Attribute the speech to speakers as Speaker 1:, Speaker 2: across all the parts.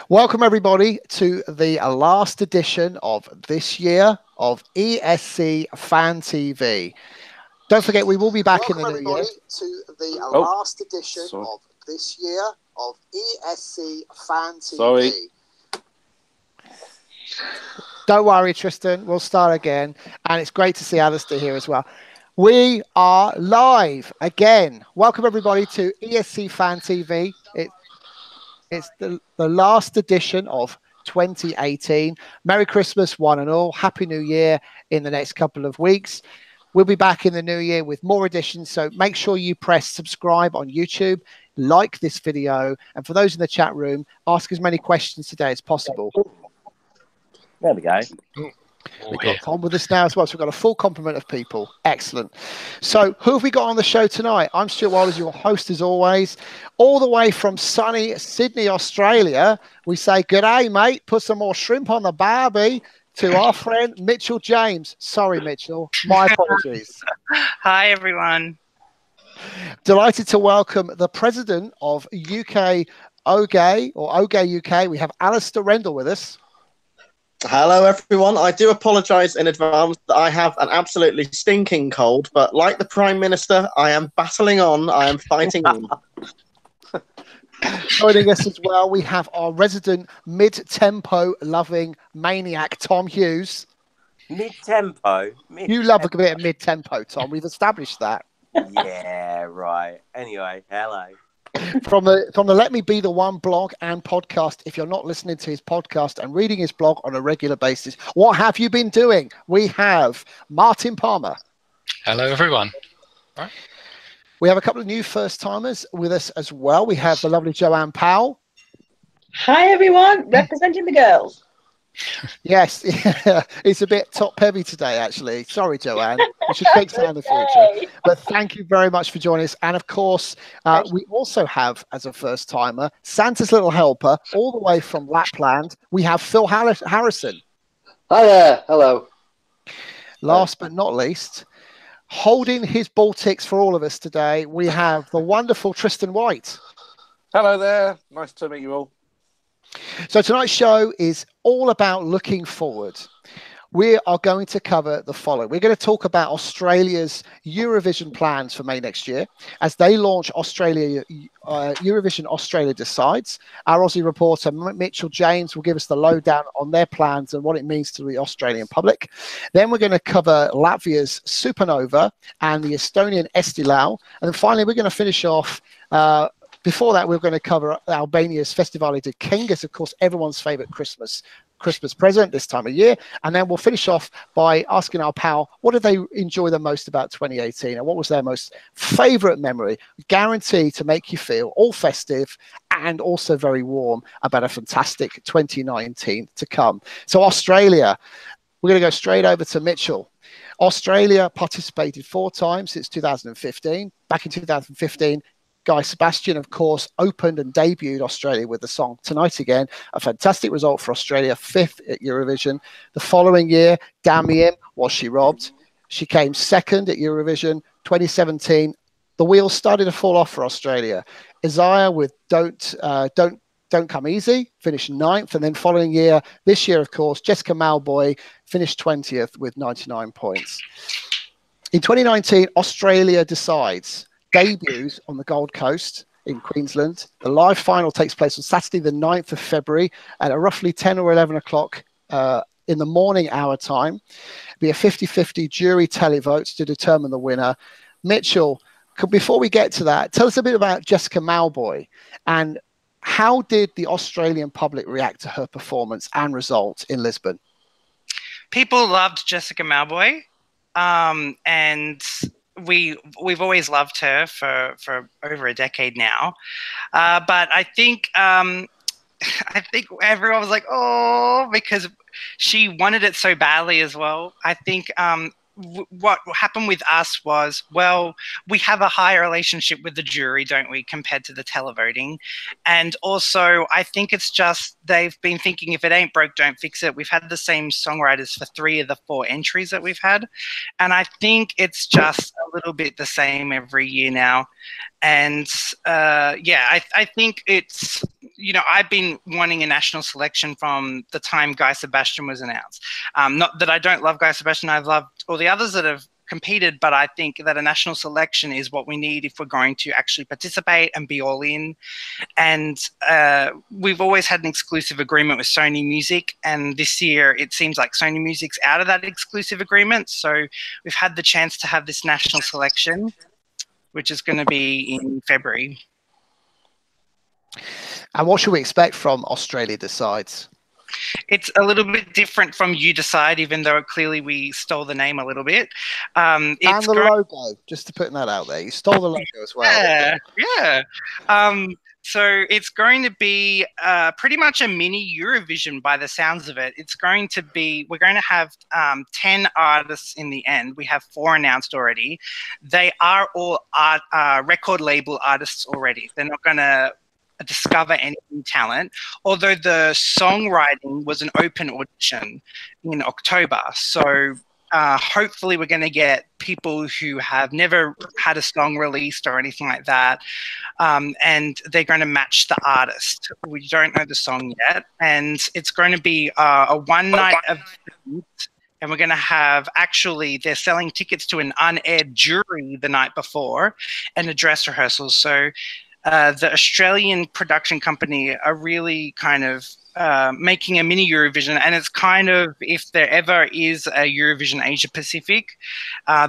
Speaker 1: Welcome everybody to the last edition of this year of escfantv. Don't forget, we will be back in the new year. To the last edition of this year of escfantv.
Speaker 2: Sorry.
Speaker 1: Don't worry, Tristan. We'll start again, and it's great to see Alistair here as well. We are live again. Welcome everybody to escfantv. It's the last edition of 2018. Merry Christmas, one and all. Happy New Year in the next couple of weeks. We'll be back in the new year with more editions, so make sure you press subscribe on YouTube, like this video, and for those in the chat room, ask as many questions today as possible.
Speaker 2: There we go.
Speaker 1: We've got Tom with us now as well, so we've got a full complement of people. Excellent. So who have we got on the show tonight? I'm Stuart Wilders, your host as always. All the way from sunny Sydney, Australia, we say, g'day, mate. Put some more shrimp on the barbie to our friend Mitchell James. Sorry, Mitchell. My apologies.
Speaker 3: Hi, everyone.
Speaker 1: Delighted to welcome the president of UK OGAY, or OGAY UK. We have Alistair Rendell with us.
Speaker 4: Hello, everyone. I do apologise in advance that I have an absolutely stinking cold, but like the Prime Minister, I am battling on. I am fighting on.
Speaker 1: Joining us as well, we have our resident mid-tempo loving maniac, Tom Hughes.
Speaker 5: Mid-tempo?
Speaker 1: You love a bit of mid-tempo, Tom. We've established that.
Speaker 5: Yeah, right. Anyway, hello.
Speaker 1: From the Let Me Be the One blog and podcast, if you're not listening to his podcast and reading his blog on a regular basis, what have you been doing? We have Martin Palmer.
Speaker 6: Hello, everyone. All right.
Speaker 1: We have a couple of new first-timers with us as well. We have the lovely Joanne Powell.
Speaker 7: Hi, everyone. Representing the girls.
Speaker 1: Yes, it's a bit top-heavy today, actually. Sorry, Joanne. We should fix that in the future. But thank you very much for joining us. And, of course, we also have, as a first-timer, Santa's little helper, all the way from Lapland. We have Phil Harrison.
Speaker 8: Hi there. Hello.
Speaker 1: Last but not least, holding his Baltics for all of us today, we have the wonderful Tristan White.
Speaker 2: Hello there. Nice to meet you all.
Speaker 1: So tonight's show is all about looking forward. We are going to cover the following. We're going to talk about Australia's Eurovision plans for May next year as they launch Eurovision Australia Decides. Our Aussie reporter, Mitchell James, will give us the lowdown on their plans and what it means to the Australian public. Then we're going to cover Latvia's Supernova and the Estonian Eesti Laul. And then finally, we're going to finish off before that, we're going to cover Albania's Festivale de Kingas, of course, everyone's favourite Christmas present this time of year. And then we'll finish off by asking our pal, what did they enjoy the most about 2018? And what was their most favourite memory? Guaranteed to make you feel all festive and also very warm about a fantastic 2019 to come. So Australia, we're going to go straight over to Mitchell. Australia participated 4 times since 2015. Back in 2015, Guy Sebastian, of course, opened and debuted Australia with the song Tonight Again. A fantastic result for Australia, 5th at Eurovision. The following year, Damien, Was She Robbed? She came 2nd at Eurovision. 2017, the wheels started to fall off for Australia. Isaiah with Don't Come Easy finished 9th. And then following year, this year, of course, Jessica Malboy finished 20th with 99 points. In 2019, Australia Decides debuts on the Gold Coast in Queensland. The live final takes place on Saturday, the 9th of February at roughly 10 or 11 o'clock in the morning hour time. It'll be a 50-50 jury televote to determine the winner. Mitchell, before we get to that, tell us a bit about Jessica Malboy and how did the Australian public react to her performance and result in Lisbon?
Speaker 3: People loved Jessica Malboy, and we've always loved her for over a decade now, but I think everyone was like, oh, because she wanted it so badly as well. I think what happened with us was, well, we have a higher relationship with the jury, don't we, compared to the televoting. And also, I think it's just they've been thinking, if it ain't broke, don't fix it. We've had the same songwriters for 3 of the 4 entries that we've had. And I think it's just a little bit the same every year now. And yeah, I think it's I've been wanting a national selection from the time Guy Sebastian was announced. Not that I don't love Guy Sebastian, I've loved all the others that have competed, but I think that a national selection is what we need if we're going to actually participate and be all in. And we've always had an exclusive agreement with Sony Music, and this year it seems like Sony Music's out of that exclusive agreement. So we've had the chance to have this national selection, which is going to be in February.
Speaker 1: And what should we expect from Australia Decides?
Speaker 3: It's a little bit different from You Decide, even though clearly we stole the name a little bit.
Speaker 1: And the logo, just to put that out there. You stole the logo as well.
Speaker 3: Yeah. So it's going to be pretty much a mini Eurovision by the sounds of it. We're going to have 10 artists in the end. We have 4 announced already. They are all record label artists already. They're not going to discover any new talent, although the songwriting was an open audition in October. So hopefully we're going to get people who have never had a song released or anything like that, and they're going to match the artist. We don't know the song yet, and it's going to be a one-night event. And we're going to have, they're selling tickets to an unaired jury the night before and a dress rehearsal. So the Australian production company are really kind of making a mini Eurovision, and it's kind of, if there ever is a Eurovision Asia Pacific,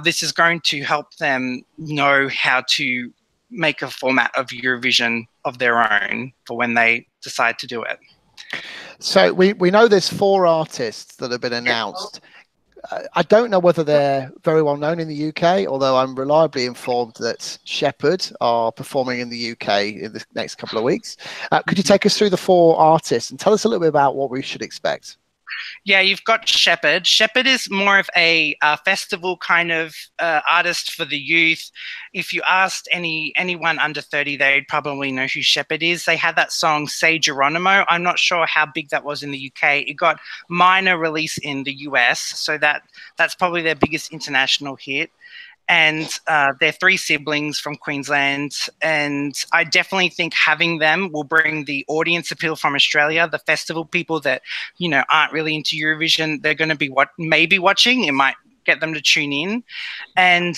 Speaker 3: this is going to help them know how to make a format of Eurovision of their own for when they decide to do it.
Speaker 1: So we know there's 4 artists that have been announced. I don't know whether they're very well known in the UK, although I'm reliably informed that Shepherd are performing in the UK in the next couple of weeks. Could you take us through the 4 artists and tell us a little bit about what we should expect?
Speaker 3: Yeah, you've got Shepherd. Shepherd is more of a festival kind of artist for the youth. If you asked anyone under 30, they'd probably know who Shepherd is. They had that song Say Geronimo. I'm not sure how big that was in the UK. It got minor release in the US, so that's probably their biggest international hit. And they're 3 siblings from Queensland. And I definitely think having them will bring the audience appeal from Australia, the festival people that, aren't really into Eurovision. They're going to be maybe watching. It might get them to tune in. And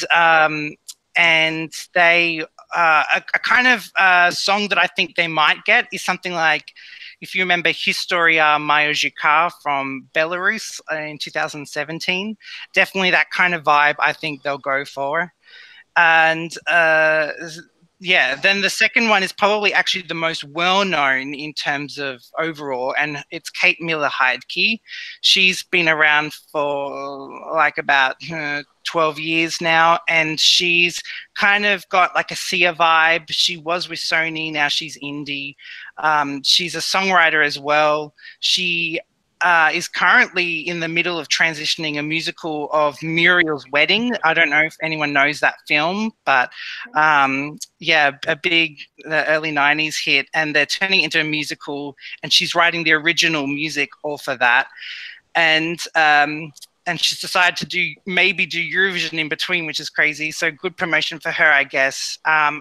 Speaker 3: they, a kind of song that I think they might get is something like, if you remember Historia Moja Žika from Belarus in 2017, definitely that kind of vibe I think they'll go for. And then the second one is probably actually the most well-known in terms of overall, and it's Kate Miller-Heidke. She's been around for like about 12 years now, and she's kind of got like a Sia vibe. She was with Sony, now she's indie. She's a songwriter as well. She is currently in the middle of transitioning a musical of Muriel's Wedding. I don't know if anyone knows that film, but a big early 90s hit, and they're turning it into a musical, and she's writing the original music all for that. And she's decided to maybe do Eurovision in between, which is crazy. So good promotion for her, I guess.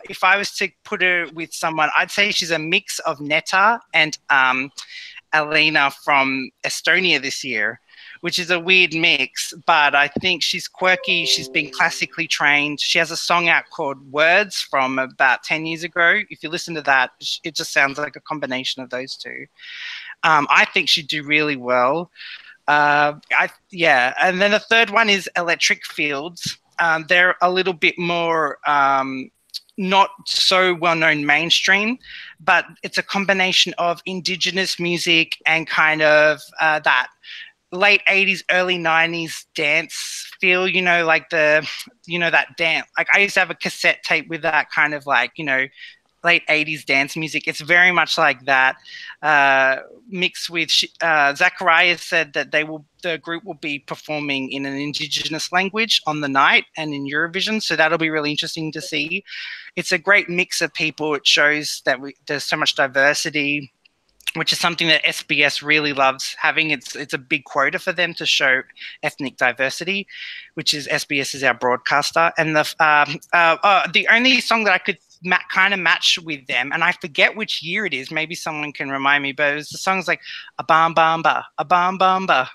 Speaker 3: If I was to put her with someone, I'd say she's a mix of Netta and Alina from Estonia this year, which is a weird mix, but I think she's quirky. She's been classically trained. She has a song out called Words from about 10 years ago. If you listen to that, it just sounds like a combination of those two. I think she'd do really well. And then the third one is Electric Fields. They're a little bit more not so well-known mainstream, but it's a combination of Indigenous music and kind of that late 80s, early 90s dance feel, like that dance. Like I used to have a cassette tape with that kind of like, late 80s dance music. It's very much like that, mixed with Zachariah said that the group will be performing in an Indigenous language on the night and in Eurovision, so that'll be really interesting to see. It's a great mix of people. It shows that there's so much diversity, which is something that SBS really loves having. It's a big quota for them to show ethnic diversity, which is SBS is our broadcaster. And the only song that I could kind of matched with them, and I forget which year it is. Maybe someone can remind me, but it was the song's like a bam bamba, a bam bamba.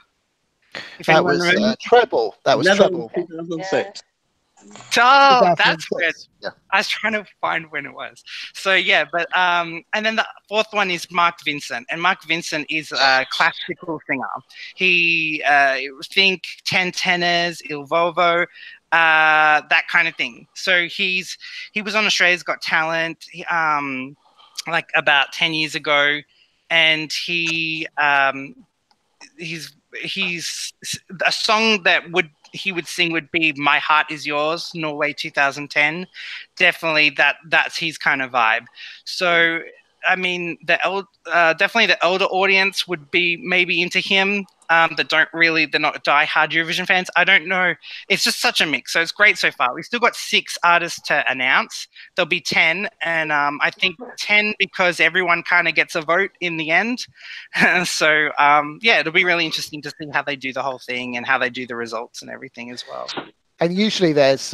Speaker 3: If
Speaker 1: That was treble. That was treble.
Speaker 4: 2006.
Speaker 3: Oh, that's
Speaker 1: 2006.
Speaker 3: good.
Speaker 1: Yeah.
Speaker 3: I was trying to find when it was. So yeah, but and then the fourth one is Mark Vincent, and Mark Vincent is a classical singer. He think 10 tenors, Il Vovo, that kind of thing. So he was on Australia's Got Talent like about 10 years ago, and he's a song that he would sing would be My Heart Is Yours, Norway 2010. Definitely that's his kind of vibe. So I mean, definitely the older audience would be maybe into him. They're not die-hard Eurovision fans. I don't know. It's just such a mix. So it's great so far. We've still got 6 artists to announce. There'll be 10, and I think 10 because everyone kind of gets a vote in the end. So yeah, it'll be really interesting to see how they do the whole thing and how they do the results and everything as well.
Speaker 1: And usually there's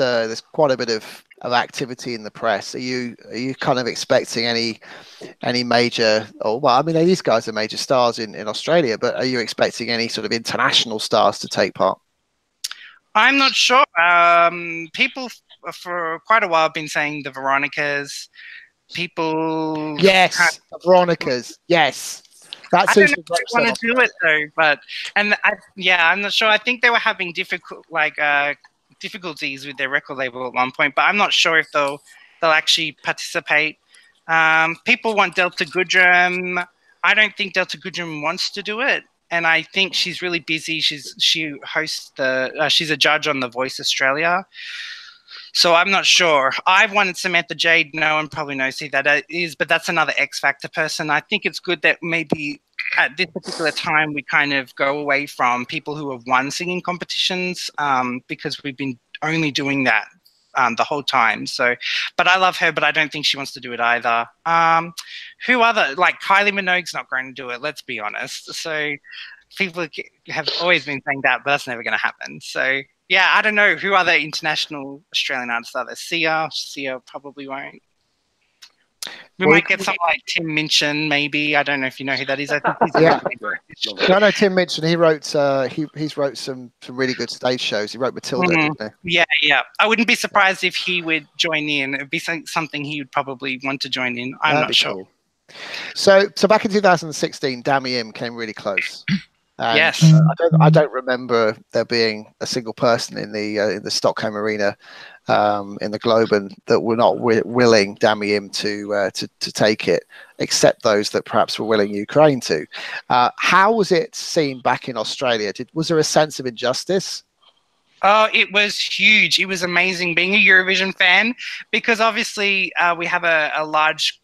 Speaker 1: quite a bit of activity in the press. Are you kind of expecting any major? Well, I mean, these guys are major stars in Australia, but are you expecting any sort of international stars to take part?
Speaker 3: I'm not sure. People for quite a while have been saying the Veronicas. People.
Speaker 1: Yes, the Veronicas. Yes.
Speaker 3: I don't know if they want to do it though, but I'm not sure. I think they were having difficulties with their record label at one point, but I'm not sure if they'll actually participate. People want Delta Goodrem. I don't think Delta Goodrem wants to do it, and I think she's really busy. She hosts she's a judge on The Voice Australia, so I'm not sure. I've wanted Samantha Jade. No one probably knows who that is, but that's another X Factor person. I think it's good that maybe at this particular time we kind of go away from people who have won singing competitions because we've been only doing that the whole time. So, but I love her, but I don't think she wants to do it either. Who other, like Kylie Minogue's not going to do it, let's be honest. So people have always been saying that, but that's never going to happen. So yeah, I don't know who other international Australian artists are there. Sia probably won't. We might get someone like Tim Minchin, maybe. I don't know if you know who that is. I think he's
Speaker 1: I know Tim Minchin. He wrote he's wrote some really good stage shows. He wrote Matilda, didn't he?
Speaker 3: Yeah. I wouldn't be surprised if he would join in. It'd be something he would probably want to join in. I'm not sure. Cool.
Speaker 1: So back in 2016, Dami Im came really close. And,
Speaker 3: yes.
Speaker 1: I don't remember there being a single person in the Stockholm arena in the Globen that were not willing Dami Im to take it, except those that perhaps were willing Ukraine to. How was it seen back in Australia? Was there a sense of injustice?
Speaker 3: Oh, it was huge. It was amazing being a Eurovision fan because obviously we have a large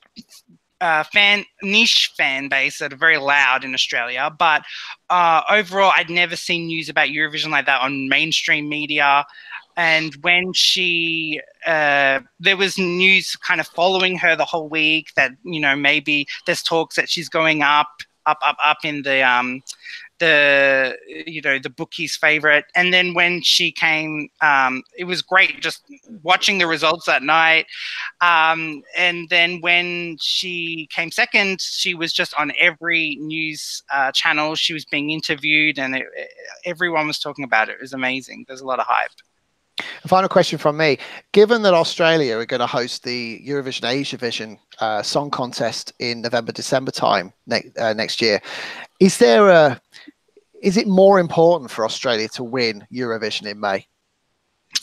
Speaker 3: niche fan base that are very loud in Australia, but overall I'd never seen news about Eurovision like that on mainstream media. And when there was news kind of following her the whole week that, you know, maybe there's talks that she's going up in the bookies' favorite. And then when she came, it was great just watching the results that night. And then when she came second, she was just on every news channel. She was being interviewed, and everyone was talking about it. It was amazing. There's a lot of hype.
Speaker 1: A final question from me. Given that Australia are going to host the Eurovision Asia Vision Song Contest in November-December time next year, is it more important for Australia to win Eurovision in May?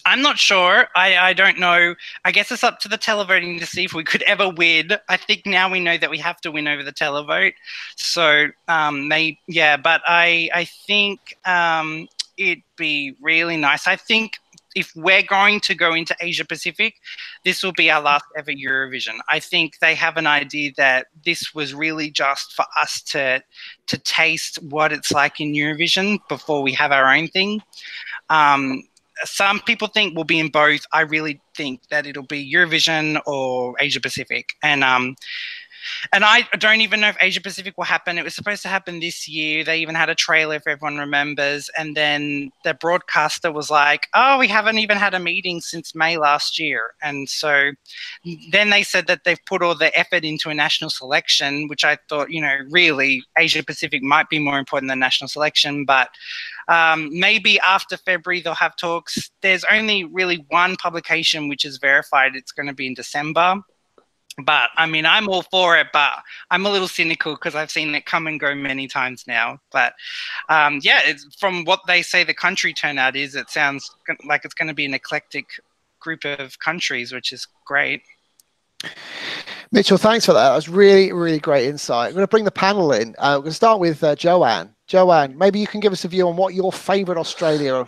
Speaker 3: I'm not sure. I don't know. I guess it's up to the televoting to see if we could ever win. I think now we know that we have to win over the televote. So, but I think it'd be really nice. I think if we're going to go into Asia Pacific, this will be our last ever Eurovision. I think they have an idea that this was really just for us to taste what it's like in Eurovision before we have our own thing. Some people think we'll be in both. I really think that it'll be Eurovision or Asia Pacific. And And I don't even know if Asia Pacific will happen. It was supposed to happen this year. They even had a trailer, if everyone remembers. And then the broadcaster was like, oh, we haven't even had a meeting since May last year. And so then they said that they've put all the effort into a national selection, which I thought, you know, really Asia Pacific might be more important than national selection. But maybe after February they'll have talks. There's only really one publication which is verified. It's going to be in December. But I mean, I'm all for it, but I'm a little cynical because I've seen it come and go many times now. But yeah, from what they say the country turnout is, it sounds like it's going to be an eclectic group of countries, which is great.
Speaker 1: Mitchell, thanks for that. That was really, really great insight. I'm going to bring the panel in. We're going to start with Joanne. Joanne, maybe you can give us a view on what your favourite Australian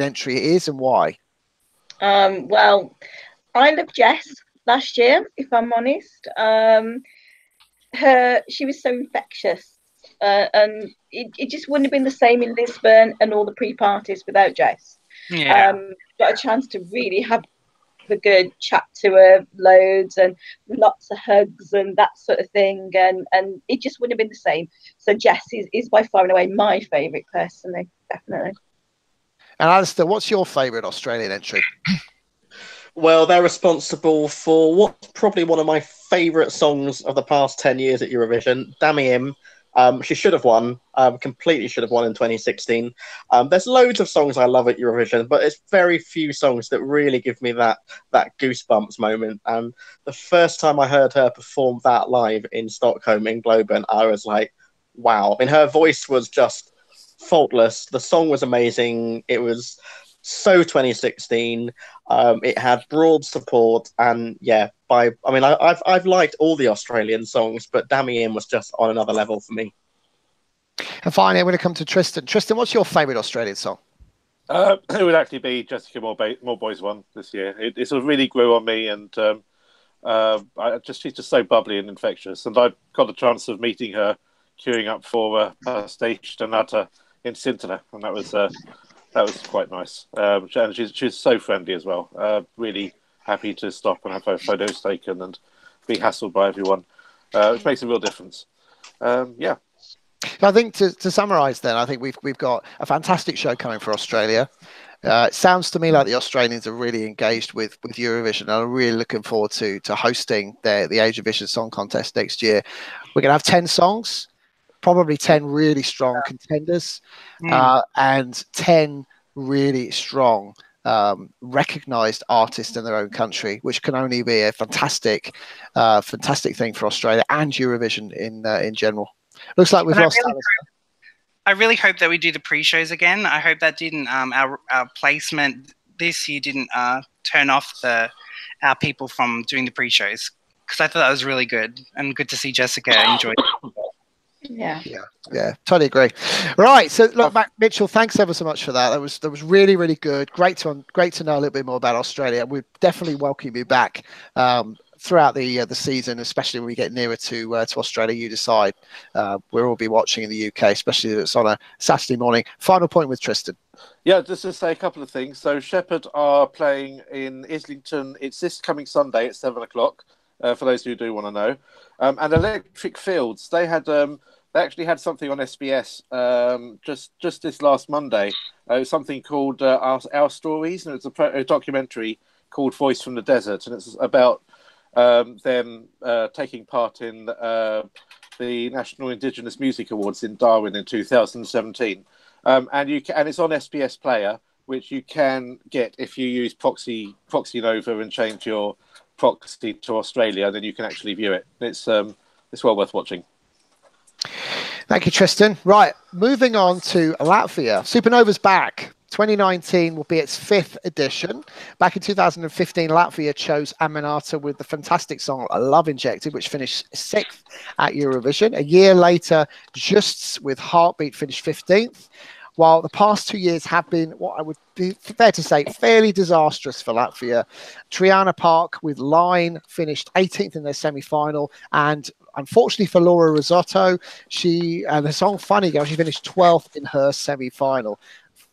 Speaker 1: entry is and why.
Speaker 7: Well, I loved Jess last year, if I'm honest. She was so infectious, and it just wouldn't have been the same in Lisbon and all the pre-parties without Jess.
Speaker 3: Yeah.
Speaker 7: Got a chance to really have a good chat to her, loads and lots of hugs and that sort of thing, and it just wouldn't have been the same. So Jess is by far and away my favourite personally, definitely.
Speaker 1: And Alistair, what's your favourite Australian entry?
Speaker 4: Well, they're responsible for what's probably one of my favourite songs of the past 10 years at Eurovision, Dammi Im. She should have won, completely should have won in 2016. There's loads of songs I love at Eurovision, but it's very few songs that really give me that goosebumps moment. And the first time I heard her perform that live in Stockholm, in Globen, I was like, wow. I mean, her voice was just faultless. The song was amazing. It was so 2016. It had broad support, and yeah, I've liked all the Australian songs, but Dammi Im was just on another level for me.
Speaker 1: And finally, I'm going to come to Tristan. Tristan, what's your favourite Australian song?
Speaker 2: It would actually be Jessica Moorboy's one this year. It sort of really grew on me, and she's just so bubbly and infectious. And I got the chance of meeting her, queuing up for her stage Donata in Sintona, and that was quite nice. And she's so friendly as well. Really happy to stop and have her photos taken and be hassled by everyone, which makes a real difference. Yeah.
Speaker 1: I think to summarise then, I think we've got a fantastic show coming for Australia. It sounds to me like the Australians are really engaged with Eurovision, and I'm really looking forward to hosting the Eurovision Song Contest next year. We're going to have 10 songs, probably 10 really strong contenders, and 10 really strong recognised artists in their own country, which can only be a fantastic thing for Australia and Eurovision in general. Looks like we've lost
Speaker 3: I really hope that we do the pre-shows again. I hope that didn't our placement this year didn't turn off our people from doing the pre-shows, because I thought that was really good, and good to see Jessica enjoy it.
Speaker 7: Yeah,
Speaker 1: totally agree. Right, so look, Mitchell, thanks ever so much for that. That was really, really good. Great to know a little bit more about Australia. We definitely welcome you back throughout the season, especially when we get nearer to Australia. You decide. We'll all be watching in the UK, especially if it's on a Saturday morning. Final point with Tristan.
Speaker 2: Yeah, just to say a couple of things. So Shepherd are playing in Islington. It's this coming Sunday at 7 o'clock. For those who do want to know. And Electric Fields, they actually had something on SBS just this last Monday. It was something called Our Stories, and it's a documentary called Voice from the Desert, and it's about them taking part in the National Indigenous Music Awards in Darwin in 2017. And it's on SBS Player, which you can get if you use Proxy Nova and change your proxy to Australia, then you can actually view it. It's well worth watching.
Speaker 1: Thank you, Tristan. Right, moving on to Latvia. Supernova's back. 2019 will be its 5th edition. Back in 2015, Latvia chose Aminata with the fantastic song Love Injected, which finished 6th at Eurovision. A year later, Justs with Heartbeat finished 15th. While the past 2 years have been, what I would be fair to say, fairly disastrous for Latvia. Triana Park with Line finished 18th in their semi-final, and unfortunately for Laura Risotto, the song Funny Girl, she finished 12th in her semi-final.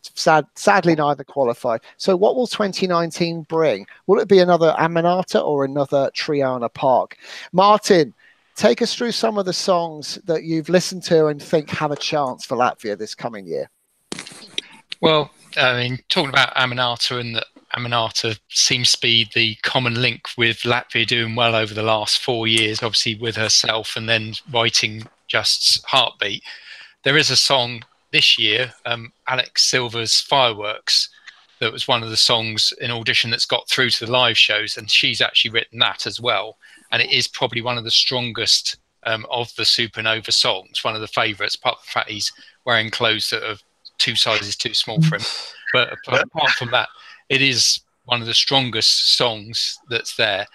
Speaker 1: Sadly, neither qualified. So what will 2019 bring? Will it be another Aminata or another Triana Park? Martin, take us through some of the songs that you've listened to and think have a chance for Latvia this coming year.
Speaker 6: Well, I mean, talking about Aminata, and that Aminata seems to be the common link with Latvia doing well over the last 4 years, obviously with herself and then writing Just's Heartbeat. There is a song this year, Alex Silva's Fireworks, that was one of the songs in audition that's got through to the live shows, and she's actually written that as well. And it is probably one of the strongest of the Supernova songs, one of the favourites, apart from the fact he's wearing clothes that are 2 sizes too small for him. But apart from that, it is one of the strongest songs that's there.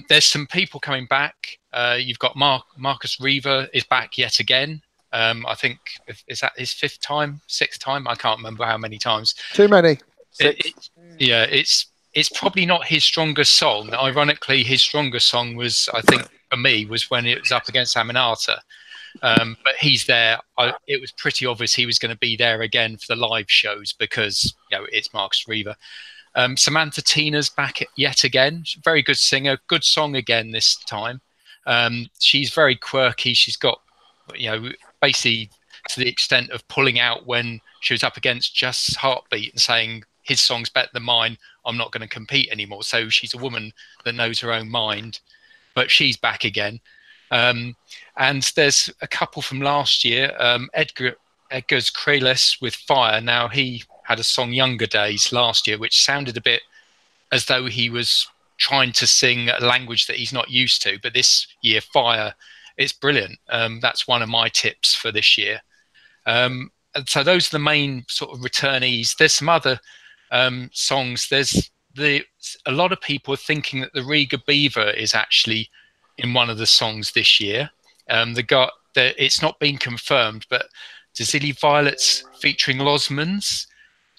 Speaker 6: There's some people coming back. You've got Marcus Riva is back yet again. I think, is that his 5th time, 6th time? I can't remember how many times.
Speaker 1: Too many.
Speaker 6: It's probably not his strongest song. Ironically, his strongest song was, I think, for me, was when it was up against Aminata. But he's there. It was pretty obvious he was going to be there again for the live shows because, you know, it's Marcus Riva. Samantha Tina's back yet again. She's a very good singer. Good song again this time. She's very quirky. She's got, you know, basically to the extent of pulling out when she was up against Just's Heartbeat and saying, his song's better than mine, I'm not going to compete anymore. So she's a woman that knows her own mind, but she's back again. And there's a couple from last year, Edgar's Krelis with Fire. Now, he had a song Younger Days last year, which sounded a bit as though he was trying to sing a language that he's not used to. But this year, Fire, it's brilliant. That's one of my tips for this year. And so those are the main sort of returnees. There's some other songs. There's a lot of people are thinking that the Riga Beaver is actually in one of the songs this year. It's not been confirmed, but Dzili Violets featuring Losmans.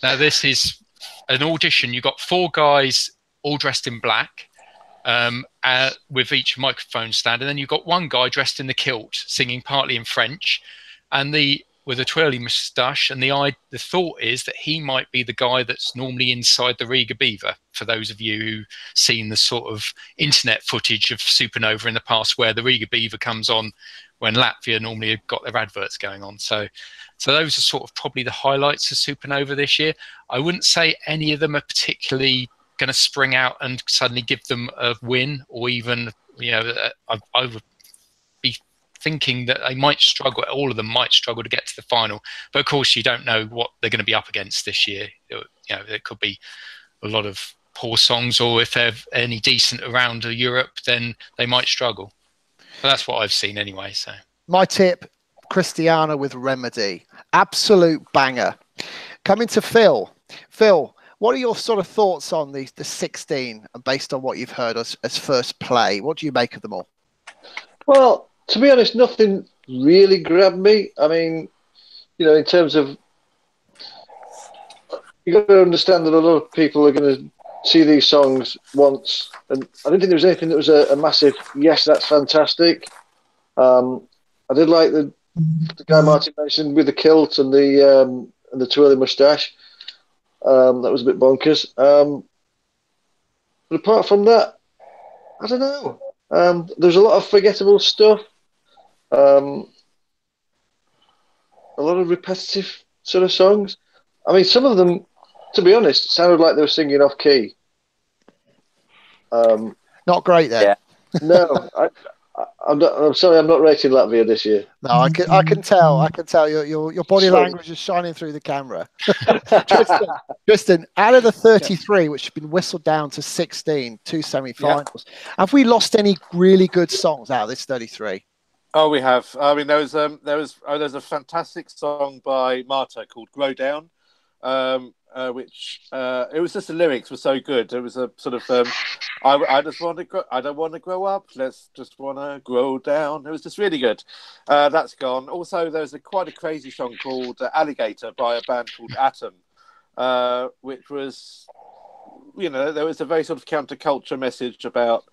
Speaker 6: Now, this is an audition. You've got 4 guys all dressed in black with each microphone stand, and then you've got 1 guy dressed in the kilt singing partly in French and with a twirly moustache, and the thought is that he might be the guy that's normally inside the Riga Beaver, for those of you who've seen the sort of internet footage of Supernova in the past where the Riga Beaver comes on when Latvia normally have got their adverts going on. So those are sort of probably the highlights of Supernova this year. I wouldn't say any of them are particularly going to spring out and suddenly give them a win, or even, you know, I would be thinking that they might struggle, all of them might struggle to get to the final. But of course, you don't know what they're going to be up against this year. You know, there could be a lot of poor songs, or if they're any decent around Europe, then they might struggle. But that's what I've seen anyway. So
Speaker 1: my tip, Christiana with Remedy, absolute banger. Coming to Phil. Phil, what are your sort of thoughts on the 16, based on what you've heard as first play? What do you make of them all?
Speaker 8: Well, to be honest, nothing really grabbed me. I mean, you know, in terms of, you got to understand that a lot of people are going to see these songs once, and I didn't think there was anything that was a massive yes, that's fantastic. I did like the guy Martin mentioned with the kilt and the twirly moustache. That was a bit bonkers. But apart from that, I don't know. There's a lot of forgettable stuff. A lot of repetitive sort of songs. I mean, some of them, to be honest, sounded like they were singing off key.
Speaker 1: Not great then.
Speaker 5: Yeah.
Speaker 8: No, I'm sorry, I'm not rating Latvia this year.
Speaker 1: No, I can tell. I can tell your body language is shining through the camera. Tristan, out of the 33, which have been whistled down to 16, 2 semi-finals, have we lost any really good songs out of this 33?
Speaker 2: Oh, we have. I mean, there's a fantastic song by Marta called "Grow Down," which it was just the lyrics were so good. It was a sort of I just want to grow. I don't want to grow up. Let's just want to grow down. It was just really good. That's gone. Also, there's quite a crazy song called "Alligator" by a band called Atom, which was, you know, there was a very sort of counterculture message about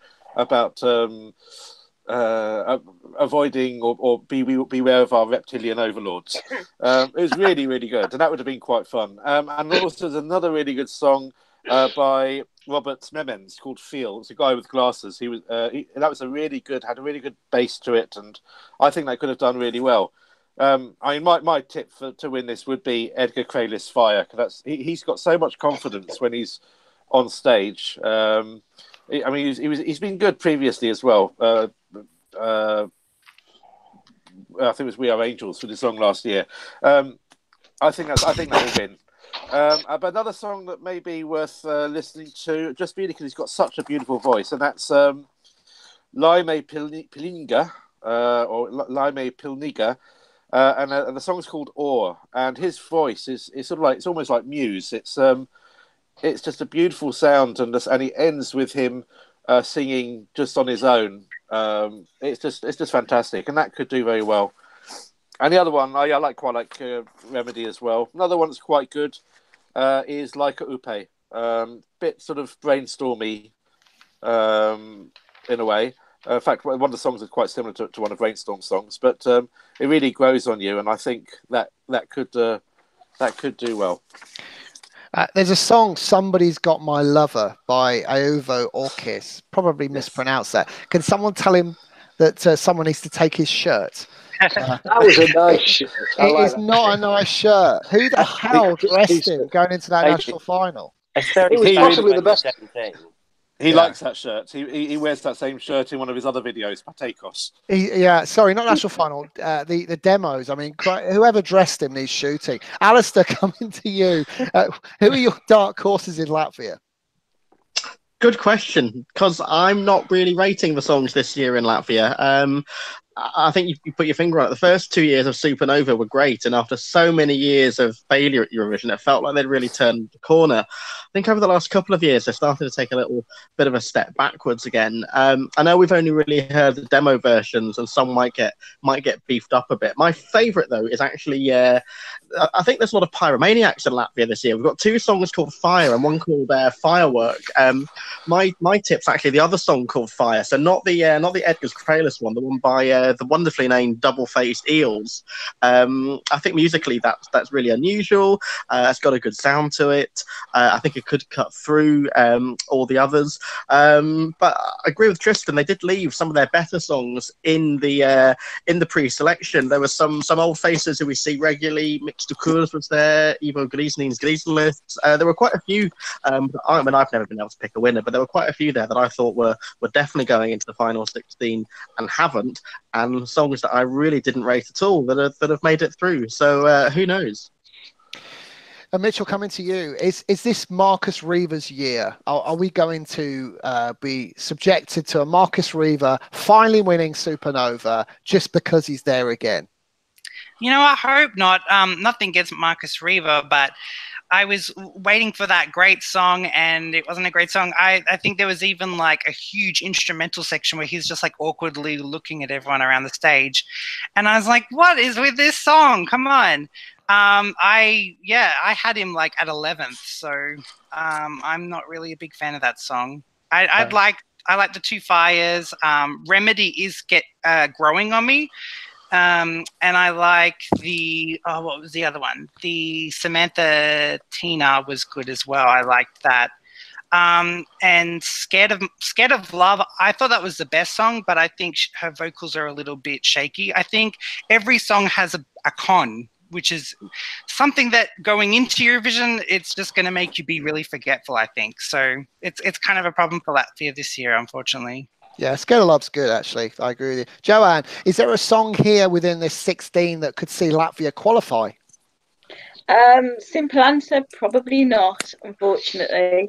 Speaker 2: avoiding or beware of our reptilian overlords. It was really, really good, and that would have been quite fun. And also there's another really good song by Robert Memens called "Feel." It's a guy with glasses. He was that was had a really good bass to it, and I think that could have done really well. I mean, my tip to win this would be Edgar Kralis' "Fire," because he's got so much confidence when he's on stage. I mean, he's been good previously as well. I think it was "We Are Angels" for the song last year. I think that will win. But another song that may be worth listening to, just really because he's got such a beautiful voice, and that's Laime Pilinga, or Laime Pilniga, and the song's called "Or." And his voice is sort of like, it's almost like Muse. It's just a beautiful sound, and he ends with him singing just on his own. It's just fantastic, and that could do very well. And the other one I quite like Remedy as well. Another one that's quite good is Like a Upe. Bit sort of brainstormy in a way. In fact, one of the songs is quite similar to one of Brainstorm's songs, but it really grows on you, and I think that could do well.
Speaker 1: There's a song, "Somebody's Got My Lover" by Iovo Orkis. Probably mispronounced that. Can someone tell him that someone needs to take his shirt?
Speaker 8: That was a nice shirt.
Speaker 1: It is not a nice shirt. Who the hell dressed him going into that national final?
Speaker 8: It was possibly the best.
Speaker 2: He likes that shirt. He wears that same shirt in one of his other videos, Patekos.
Speaker 1: Sorry, not national final. The demos. I mean, whoever dressed him needs shooting. Alistair, coming to you. Who are your dark horses in Latvia?
Speaker 4: Good question, because I'm not really rating the songs this year in Latvia. I think you put your finger on it. The first 2 years of Supernova were great, and after so many years of failure at Eurovision, it felt like they'd really turned the corner. I think over the last couple of years, they're starting to take a little bit of a step backwards again. I know we've only really heard the demo versions, and some might get beefed up a bit. My favourite, though, is actually I think there's a lot of pyromaniacs in Latvia this year. We've got 2 songs called "Fire" and one called "Firework." My tip's actually the other song called "Fire," so not the Edgar Kralis one, the one by the wonderfully named Double-Faced Eels. I think musically that's really unusual. It's got a good sound to it. I think it could cut through all the others. But I agree with Tristan. They did leave some of their better songs in the pre-selection. There were some old faces who we see regularly. Mixed Kurs was there. Ivo Grisnin's Griselist. There were quite a few. I mean, I've never been able to pick a winner, but there were quite a few there that I thought were definitely going into the final 16 and haven't. And songs that I really didn't rate at all that have made it through. So who knows?
Speaker 1: Mitchell, coming to you, is this Marcus Reever's year? Are we going to be subjected to a Marcus Reever finally winning Supernova just because he's there again?
Speaker 3: You know, I hope not. Nothing against Marcus Reever, but I was waiting for that great song, and it wasn't a great song. I think there was even like a huge instrumental section where he's just like awkwardly looking at everyone around the stage, and I was like, "What is with this song? Come on!" I had him like at 11th, so I'm not really a big fan of that song. I like the 2 Fires. Remedy is growing on me. And I like what was the other one? The Samantha Tina was good as well. I liked that. And Scared of Love, I thought that was the best song, but I think her vocals are a little bit shaky. I think every song has a con, which is something that going into Eurovision, it's just going to make you be really forgetful, I think. So it's kind of a problem for Latvia this year, unfortunately.
Speaker 1: Yeah, Scared of Love's good, actually. I agree with you. Joanne, is there a song here within this 16 that could see Latvia qualify?
Speaker 7: Simple answer, probably not, unfortunately.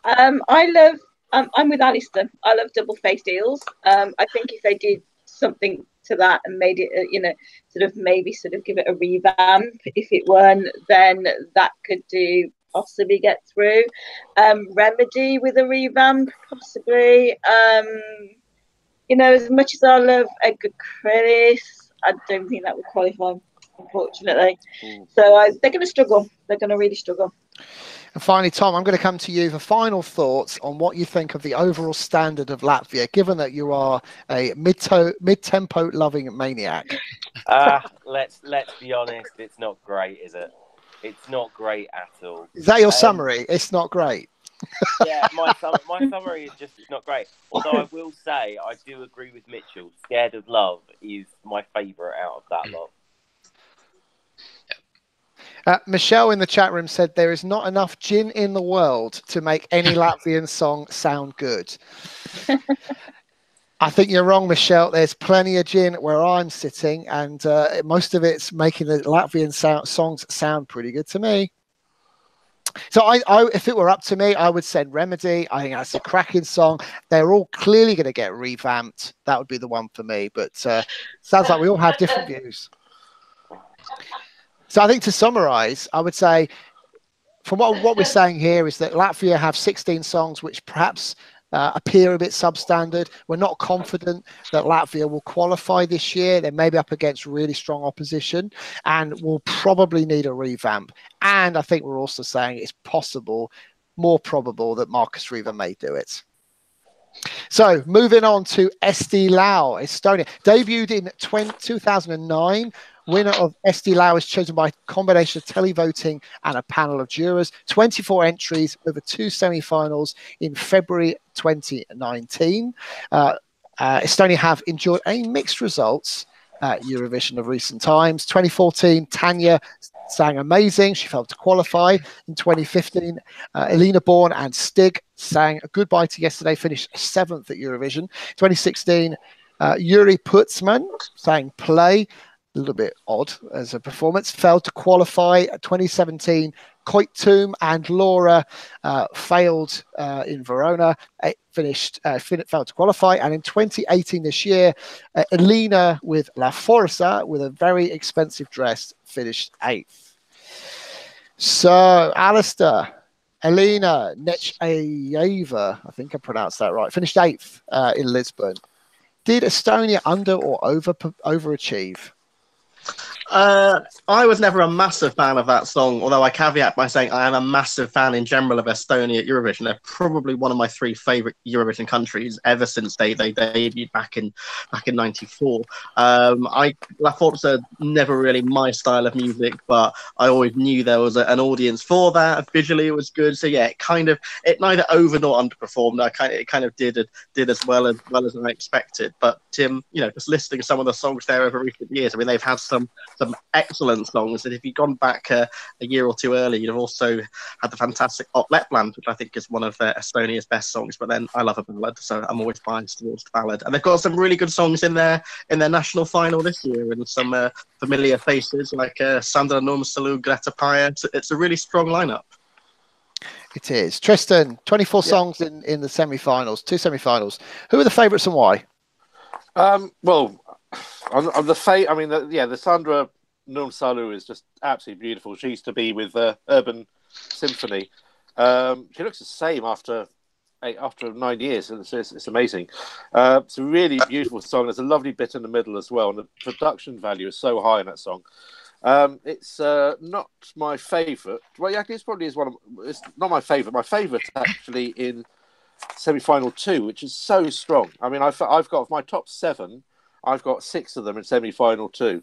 Speaker 7: I'm with Alistair. I love Double-Faced Eels. I think if they did something to that and made it, maybe give it a revamp, if it weren't, then that could possibly get through. Remedy with a revamp, possibly. As much as I love Edgar Kralis, I don't think that would qualify, unfortunately. So they're going to struggle. They're going to really struggle.
Speaker 1: And finally, Tom, I'm going to come to you for final thoughts on what you think of the overall standard of Latvia, given that you are a mid-tempo loving maniac.
Speaker 5: Let's be honest. It's not great, is it? It's not great at all.
Speaker 1: Is that your summary? It's not great.
Speaker 5: Yeah, my summary is just it's not great. Although I will say I do agree with Mitchell. Scared of Love is my favourite out of that lot.
Speaker 1: Michelle in the chat room said there is not enough gin in the world to make any Latvian song sound good. I think you're wrong, Michelle. There's plenty of gin where I'm sitting, and most of it's making the Latvian songs sound pretty good to me. So I, if it were up to me, I would send Remedy. I think that's a cracking song. They're all clearly going to get revamped. That would be the one for me. But sounds like we all have different views. So I think to summarize, I would say from what we're saying here is that Latvia have 16 songs which perhaps appear a bit substandard. We're not confident that Latvia will qualify this year. They may be up against really strong opposition and will probably need a revamp. And I think we're also saying it's possible, more probable, that Markus Riva may do it. So moving on to Eesti Laul, Estonia. Debuted in 2009. Winner of Eesti Laul is chosen by a combination of televoting and a panel of jurors. 24 entries over 2 semi-finals in February 2019. Estonia have enjoyed a mixed results at Eurovision of recent times. 2014, Tanya sang amazing. She failed to qualify. In 2015, Elina Born and Stig sang Goodbye to Yesterday, finished 7th at Eurovision. 2016, Yuri Putzman sang Play. A little bit odd as a performance, failed to qualify. 2017, Koitum and Laura failed in Verona, failed to qualify. And in 2018, this year, Elina with La Forza, with a very expensive dress, finished 8th. So, Alistair, Elina Nechayeva, I think I pronounced that right, finished 8th in Lisbon. Did Estonia under or overachieve?
Speaker 4: I was never a massive fan of that song, although I caveat by saying I am a massive fan in general of Estonia at Eurovision. They're probably one of my 3 favourite Eurovision countries ever since they debuted back in '94. La Forza never really my style of music, but I always knew there was an audience for that. Visually, it was good. So yeah, it neither over nor underperformed. It kind of did as well as I expected. But Tim, just listing some of the songs there over recent years, I mean, they've had some excellent songs, and if you'd gone back a year or 2 earlier, you'd have also had the fantastic Lapland, which I think is one of Estonia's best songs. But then I love a ballad, so I'm always biased towards the ballad. And they've got some really good songs in their national final this year, and some familiar faces like Sandra Nurmsalu, Greta Paya. It's a really strong lineup.
Speaker 1: It is. Tristan, 24 songs in the semi-finals, 2 semi-finals. Who are the favourites and why?
Speaker 2: Well, on the the Sandra Nurmsalu is just absolutely beautiful. She used to be with Urban Symphony. She looks the same after 9 years. It's amazing. It's a really beautiful song. There's a lovely bit in the middle as well, and the production value is so high in that song. It's not my favourite. Well, yeah, it probably is it's not my favourite. My favourite actually in semi-final 2, which is so strong. I mean, I've got my top 7. I've got 6 of them in semi-final 2.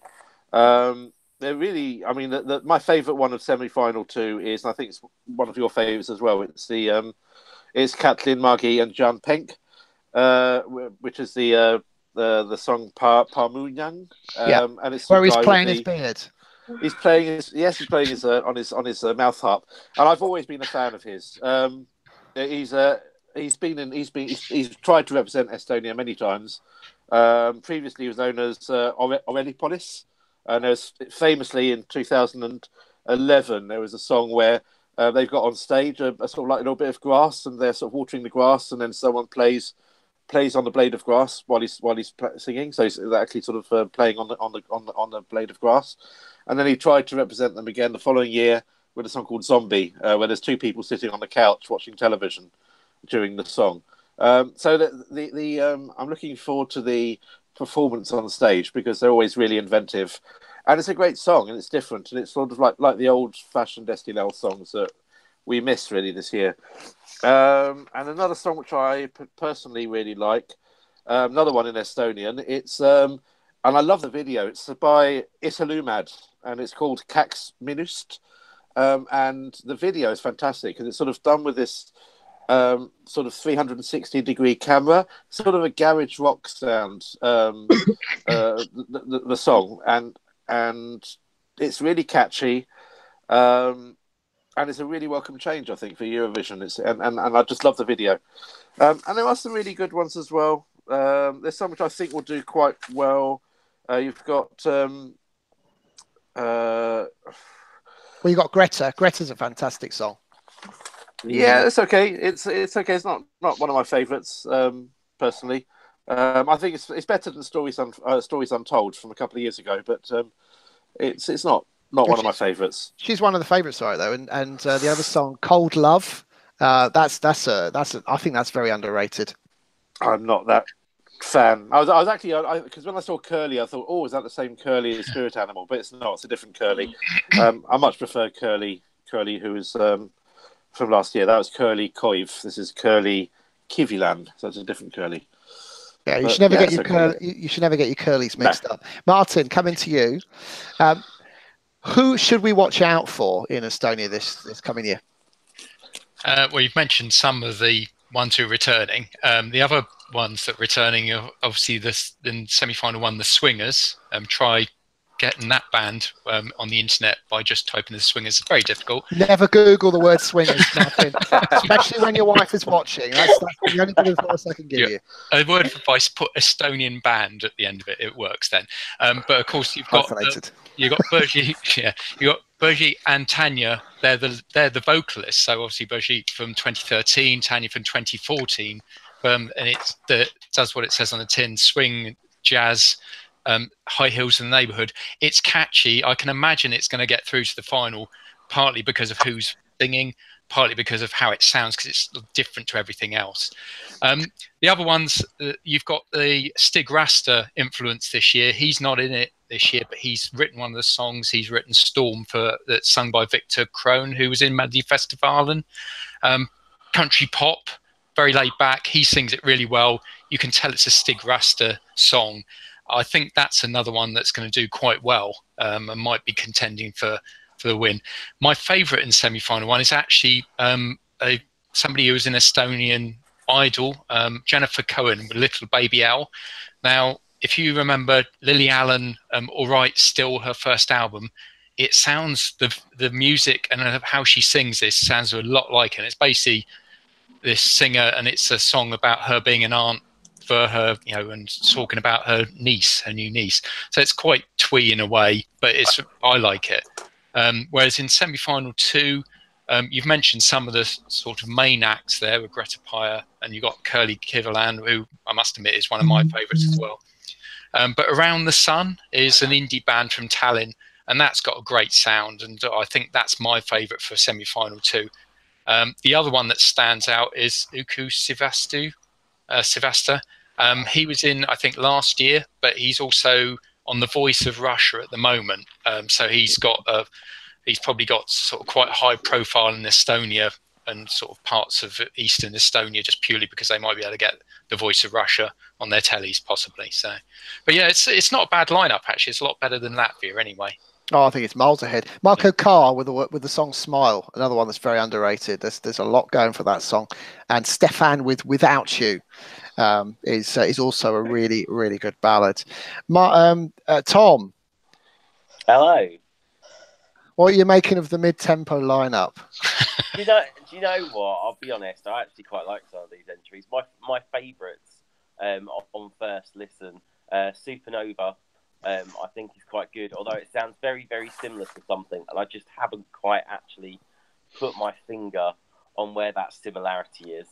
Speaker 2: They're really, I mean, my favourite one of semi-final 2 is, and I think it's one of your favourites as well. It's Katlin Margi and Jan Penk, which is the song Parmunyang. And it's
Speaker 1: where he's playing his beard.
Speaker 2: He's playing his on his mouth harp, and I've always been a fan of his. He's tried to represent Estonia many times. Previously, he was known as Aurelipolis, and there's famously in 2011 there was a song where they've got on stage a sort of like a little bit of grass, and they're sort of watering the grass, and then someone plays on the blade of grass while he's singing. So he's actually sort of playing on the blade of grass, and then he tried to represent them again the following year with a song called Zombie, where there's 2 people sitting on the couch watching television during the song. So I'm looking forward to the performance on stage because they're always really inventive, and it's a great song and it's different, and it's sort of like the old-fashioned Eesti Laul songs that we missed really this year. And another song which I personally really like, another one in Estonian. It's and I love the video. It's by Isalumad, and it's called Kaks Minust. And the video is fantastic because it's sort of done with this sort of 360-degree camera, sort of a garage rock sound. The song, and it's really catchy, and it's a really welcome change, I think, for Eurovision. And I just love the video, and there are some really good ones as well. There's some which I think will do quite well. You've got
Speaker 1: well, you got Greta. Greta's a fantastic song.
Speaker 2: Yeah, it's okay. It's okay. It's not one of my favourites, personally. I think it's better than Stories Untold from a couple of years ago, but it's not one of my favourites.
Speaker 1: She's one of the favourites, sorry, though, and the other song, Cold Love, that's I think that's very underrated. I'm
Speaker 2: not that fan. I was actually, because when I saw Curly, I thought, oh, is that the same Curly as Spirit Animal? But it's not. It's a different Curly. I much prefer Curly, who was from last year. That was Curly Koiv. This is Curly Kiviland. So it's a different Curly.
Speaker 1: Yeah, you should never get your you should never get your curlies mixed up. Martin, coming to you. Who should we watch out for in Estonia this coming year?
Speaker 6: Well, you've mentioned some of the ones who are returning. The other ones that are returning are obviously in semi-final one, the Swingers. Try getting that band on the internet by just typing the Swingers. It's very difficult.
Speaker 1: Never Google the word Swingers, Martin, especially when your wife is watching. That's the only bit of advice I can give you.
Speaker 6: A word of advice: put Estonian band at the end of it. It works then. But of course, you've got Bergi, you got Bergi and Tanya. They're the vocalists. So obviously Bergi from 2013, Tanya from 2014, and it does what it says on the tin: swing, jazz. High Heels in the Neighbourhood. It's catchy. I can imagine it's going to get through to the final, partly because of who's singing, partly because of how it sounds, because it's different to everything else. The other ones, you've got the Stig Rasta influence this year. He's not in it this year, but he's written one of the songs. He's written Storm that's sung by Victor Krohn, who was in Melodifestivalen. Country pop, very laid back. He sings it really well. You can tell it's a Stig Rasta song. I think that's another one that's going to do quite well and might be contending for the win. My favourite in semi-final one is actually somebody who was an Estonian Idol, Jennifer Cohen with Little Baby L. Now, if you remember Lily Allen, All Right Still, her first album, it sounds, the music and how she sings this sounds a lot like it. And it's basically this singer, and it's a song about her being an aunt for her, and talking about her new niece. So it's quite twee in a way, but I like it. Whereas in semi-final 2, you've mentioned some of the sort of main acts there with Greta Pyre, and you've got Curly Kiviland, who I must admit is one of my favourites as well. But Around the Sun is an indie band from Tallinn, and that's got a great sound, and I think that's my favourite for semi-final 2. The other one that stands out is Uku Sivasta. He was in, I think, last year, but he's also on The Voice of Russia at the moment. So he's probably got sort of quite a high profile in Estonia and sort of parts of Eastern Estonia, just purely because they might be able to get The Voice of Russia on their tellies, possibly. So, but yeah, it's not a bad lineup actually. It's a lot better than Latvia anyway.
Speaker 1: Oh, I think it's miles ahead. Marco Carr with the song "Smile," another one that's very underrated. There's a lot going for that song, and Stefan with "Without You" is also a really, really good ballad. Tom,
Speaker 5: hello.
Speaker 1: What are you making of the mid-tempo lineup?
Speaker 5: Do you know what? I'll be honest. I actually quite like some of these entries. My favourites on first listen, Supernova. I think is quite good, although it sounds very, very similar to something, and I just haven't quite actually put my finger on where that similarity is.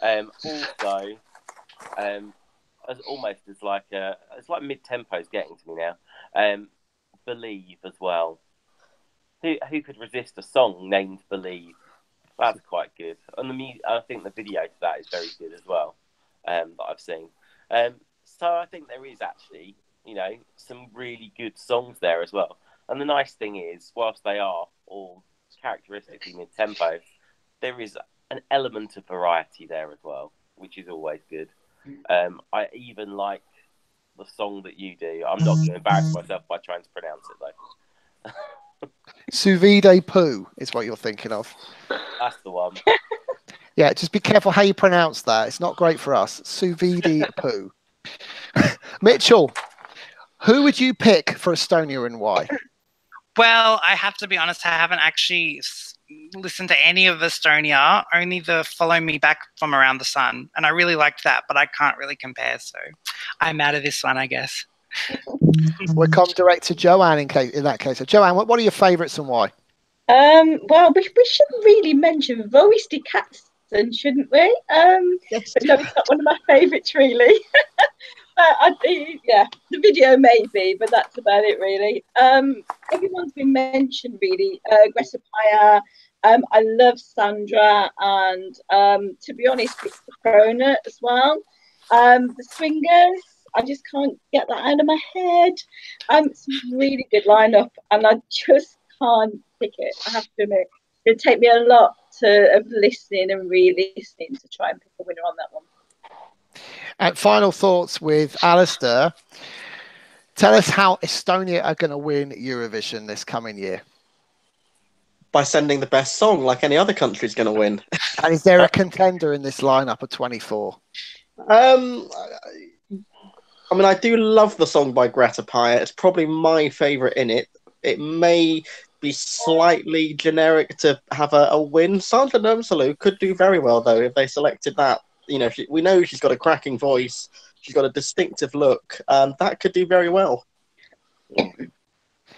Speaker 5: Also, it's like mid-tempo is getting to me now. Believe as well. Who could resist a song named Believe? That's quite good, and I think the video to that is very good as well. That I've seen. So I think there is actually, some really good songs there as well. And the nice thing is, whilst they are all characteristically mid-tempo, there is an element of variety there as well, which is always good. I even like the song that you do. I'm not going to embarrass myself by trying to pronounce it though.
Speaker 1: Suvide poo is what you're thinking of.
Speaker 5: That's the one.
Speaker 1: Yeah, just be careful how you pronounce that. It's not great for us. Suvide poo. Mitchell, who would you pick for Estonia and why?
Speaker 3: Well, I have to be honest, I haven't actually listened to any of Estonia, only the Follow Me Back from Around the Sun. And I really liked that, but I can't really compare. So I'm out of this one, I guess.
Speaker 1: We'll come direct to Joanne in that case. So Joanne, what are your favourites and why?
Speaker 7: Well, we should really mention Voice Katzen, shouldn't we?
Speaker 4: Yes.
Speaker 7: But no, it's not one of my favourites, really. Yeah, the video maybe, but that's about it, really. Everyone's been mentioned, really. Greta Paya, I love Sandra, and to be honest, it's the Corona as well. The Swingers, I just can't get that out of my head. It's a really good lineup, and I just can't pick it. I have to admit, it'd take me a lot of listening and re-listening to try and pick a winner on that one.
Speaker 1: And final thoughts with Alistair. Tell us how Estonia are going to win Eurovision this coming year.
Speaker 4: By sending the best song, like any other country's going to win.
Speaker 1: And is there a contender in this lineup of 24?
Speaker 4: I mean, I do love the song by Greta Paya. It's probably my favourite in it. It may be slightly generic to have a win. Sandra Nurmsalu could do very well, though, if they selected that. You know, we know she's got a cracking voice. She's got a distinctive look. That could do very well.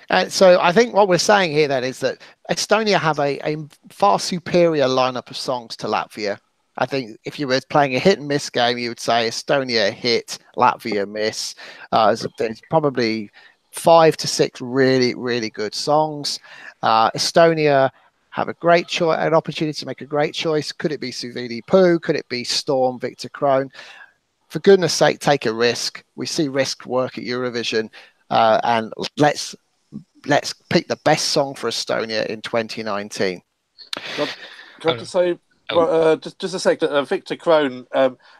Speaker 1: And so I think what we're saying here then is that Estonia have a far superior lineup of songs to Latvia. I think if you were playing a hit and miss game, you would say Estonia hit, Latvia miss. There's probably 5 to 6 really, really good songs. Estonia have a great choice, an opportunity to make a great choice. Could it be Suvidi Poo? Could it be Storm, Victor Krone? For goodness sake, take a risk. We see risk work at Eurovision, and let's pick the best song for Estonia in 2019.
Speaker 2: Got to say, just a sec, Victor Krone,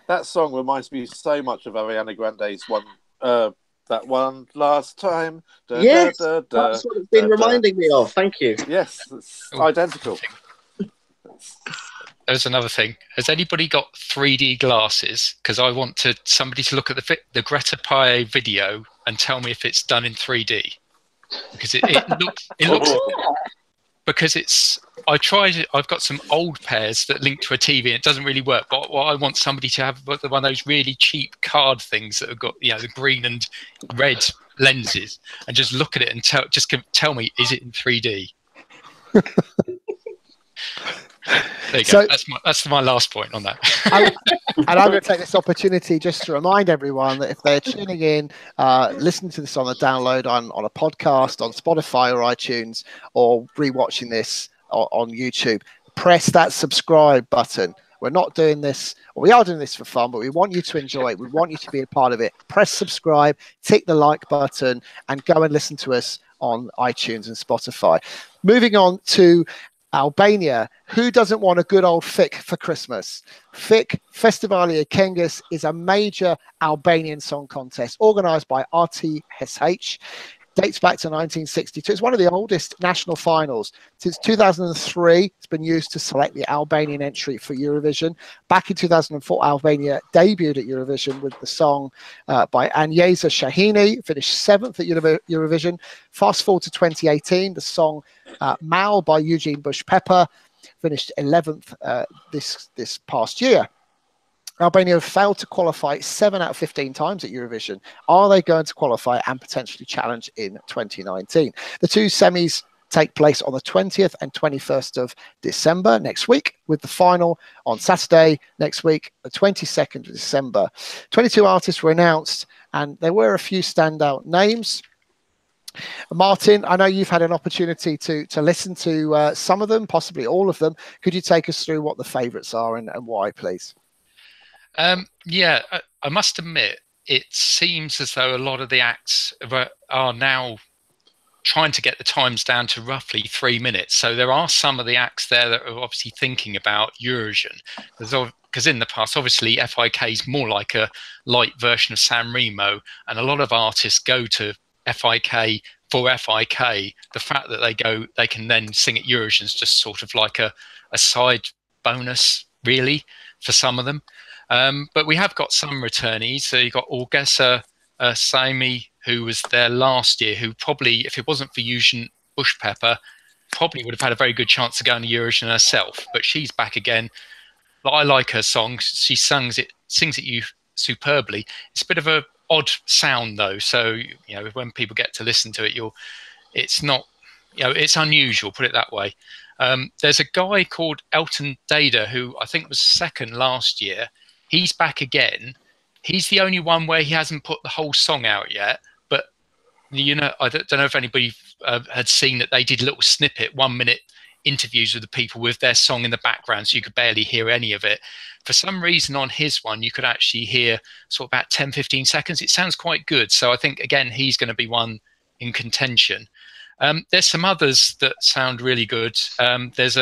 Speaker 2: that song reminds me so much of Ariana Grande's one, that one last time.
Speaker 4: Yes, that's what it's been reminding me of. Thank you.
Speaker 2: Yes, it's identical.
Speaker 6: There's another thing. Has anybody got 3D glasses? Because I want somebody to look at the Greta Paya video and tell me if it's done in 3D. Because it looks because I tried it. I've got some old pairs that link to a TV and it doesn't really work. But what I want somebody to have one of those really cheap card things that have got, you know, the green and red lenses, and just look at it and tell me, is it in 3D? There you go. That's my last point on that.
Speaker 1: And I'm going to take this opportunity just to remind everyone that if they're tuning in, listening to this on a download on a podcast, on Spotify or iTunes, or rewatching this on YouTube, press that subscribe button. We're not doing this, or we are doing this for fun, but we want you to enjoy it. We want you to be a part of it. Press subscribe, tick the like button, and go and listen to us on iTunes and Spotify. Moving on to Albania. Who doesn't want a good old FiK for Christmas? FiK, Festivalia Kengas, is a major Albanian song contest organised by RTSH. Dates back to 1962. It's one of the oldest national finals. Since 2003, it's been used to select the Albanian entry for Eurovision. Back in 2004, Albania debuted at Eurovision with the song by Agnesa Shahini, finished 7th at Eurovision. Fast forward to 2018, the song Mal by Eugene Bush-Pepper finished 11th this past year. Albania have failed to qualify 7 out of 15 times at Eurovision. Are they going to qualify and potentially challenge in 2019? The two semis take place on the 20th and 21st of December next week, with the final on Saturday next week, the 22nd of December. 22 artists were announced, and there were a few standout names. Martin, I know you've had an opportunity to listen to some of them, possibly all of them. Could you take us through what the favourites are and why, please?
Speaker 6: Yeah, I must admit, it seems as though a lot of the acts are now trying to get the times down to roughly 3 minutes. So there are some of the acts there that are obviously thinking about Eurovision, because in the past, obviously, FIK is more like a light version of San Remo, and a lot of artists go to FIK for FIK. The fact that they can then sing at Eurovision is just sort of like a side bonus, really, for some of them. But we have got some returnees. So you've got Orgesa Saimi, who was there last year, who probably, if it wasn't for Eugen Bushpepper, probably would have had a very good chance to go on Eurovision herself. But she's back again. But I like her song. She sings it superbly. It's a bit of a odd sound though. So, you know, when people get to listen to it, it's not, you know, it's unusual, put it that way. There's a guy called Elton Dada, who I think was second last year. He's back again. He's the only one where he hasn't put the whole song out yet. But, you know, I don't know if anybody had seen that they did a little snippet, 1 minute interviews with the people with their song in the background, so you could barely hear any of it. For some reason on his one, you could actually hear sort of about 10-15 seconds. It sounds quite good. So I think, again, he's going to be one in contention. There's some others that sound really good. There's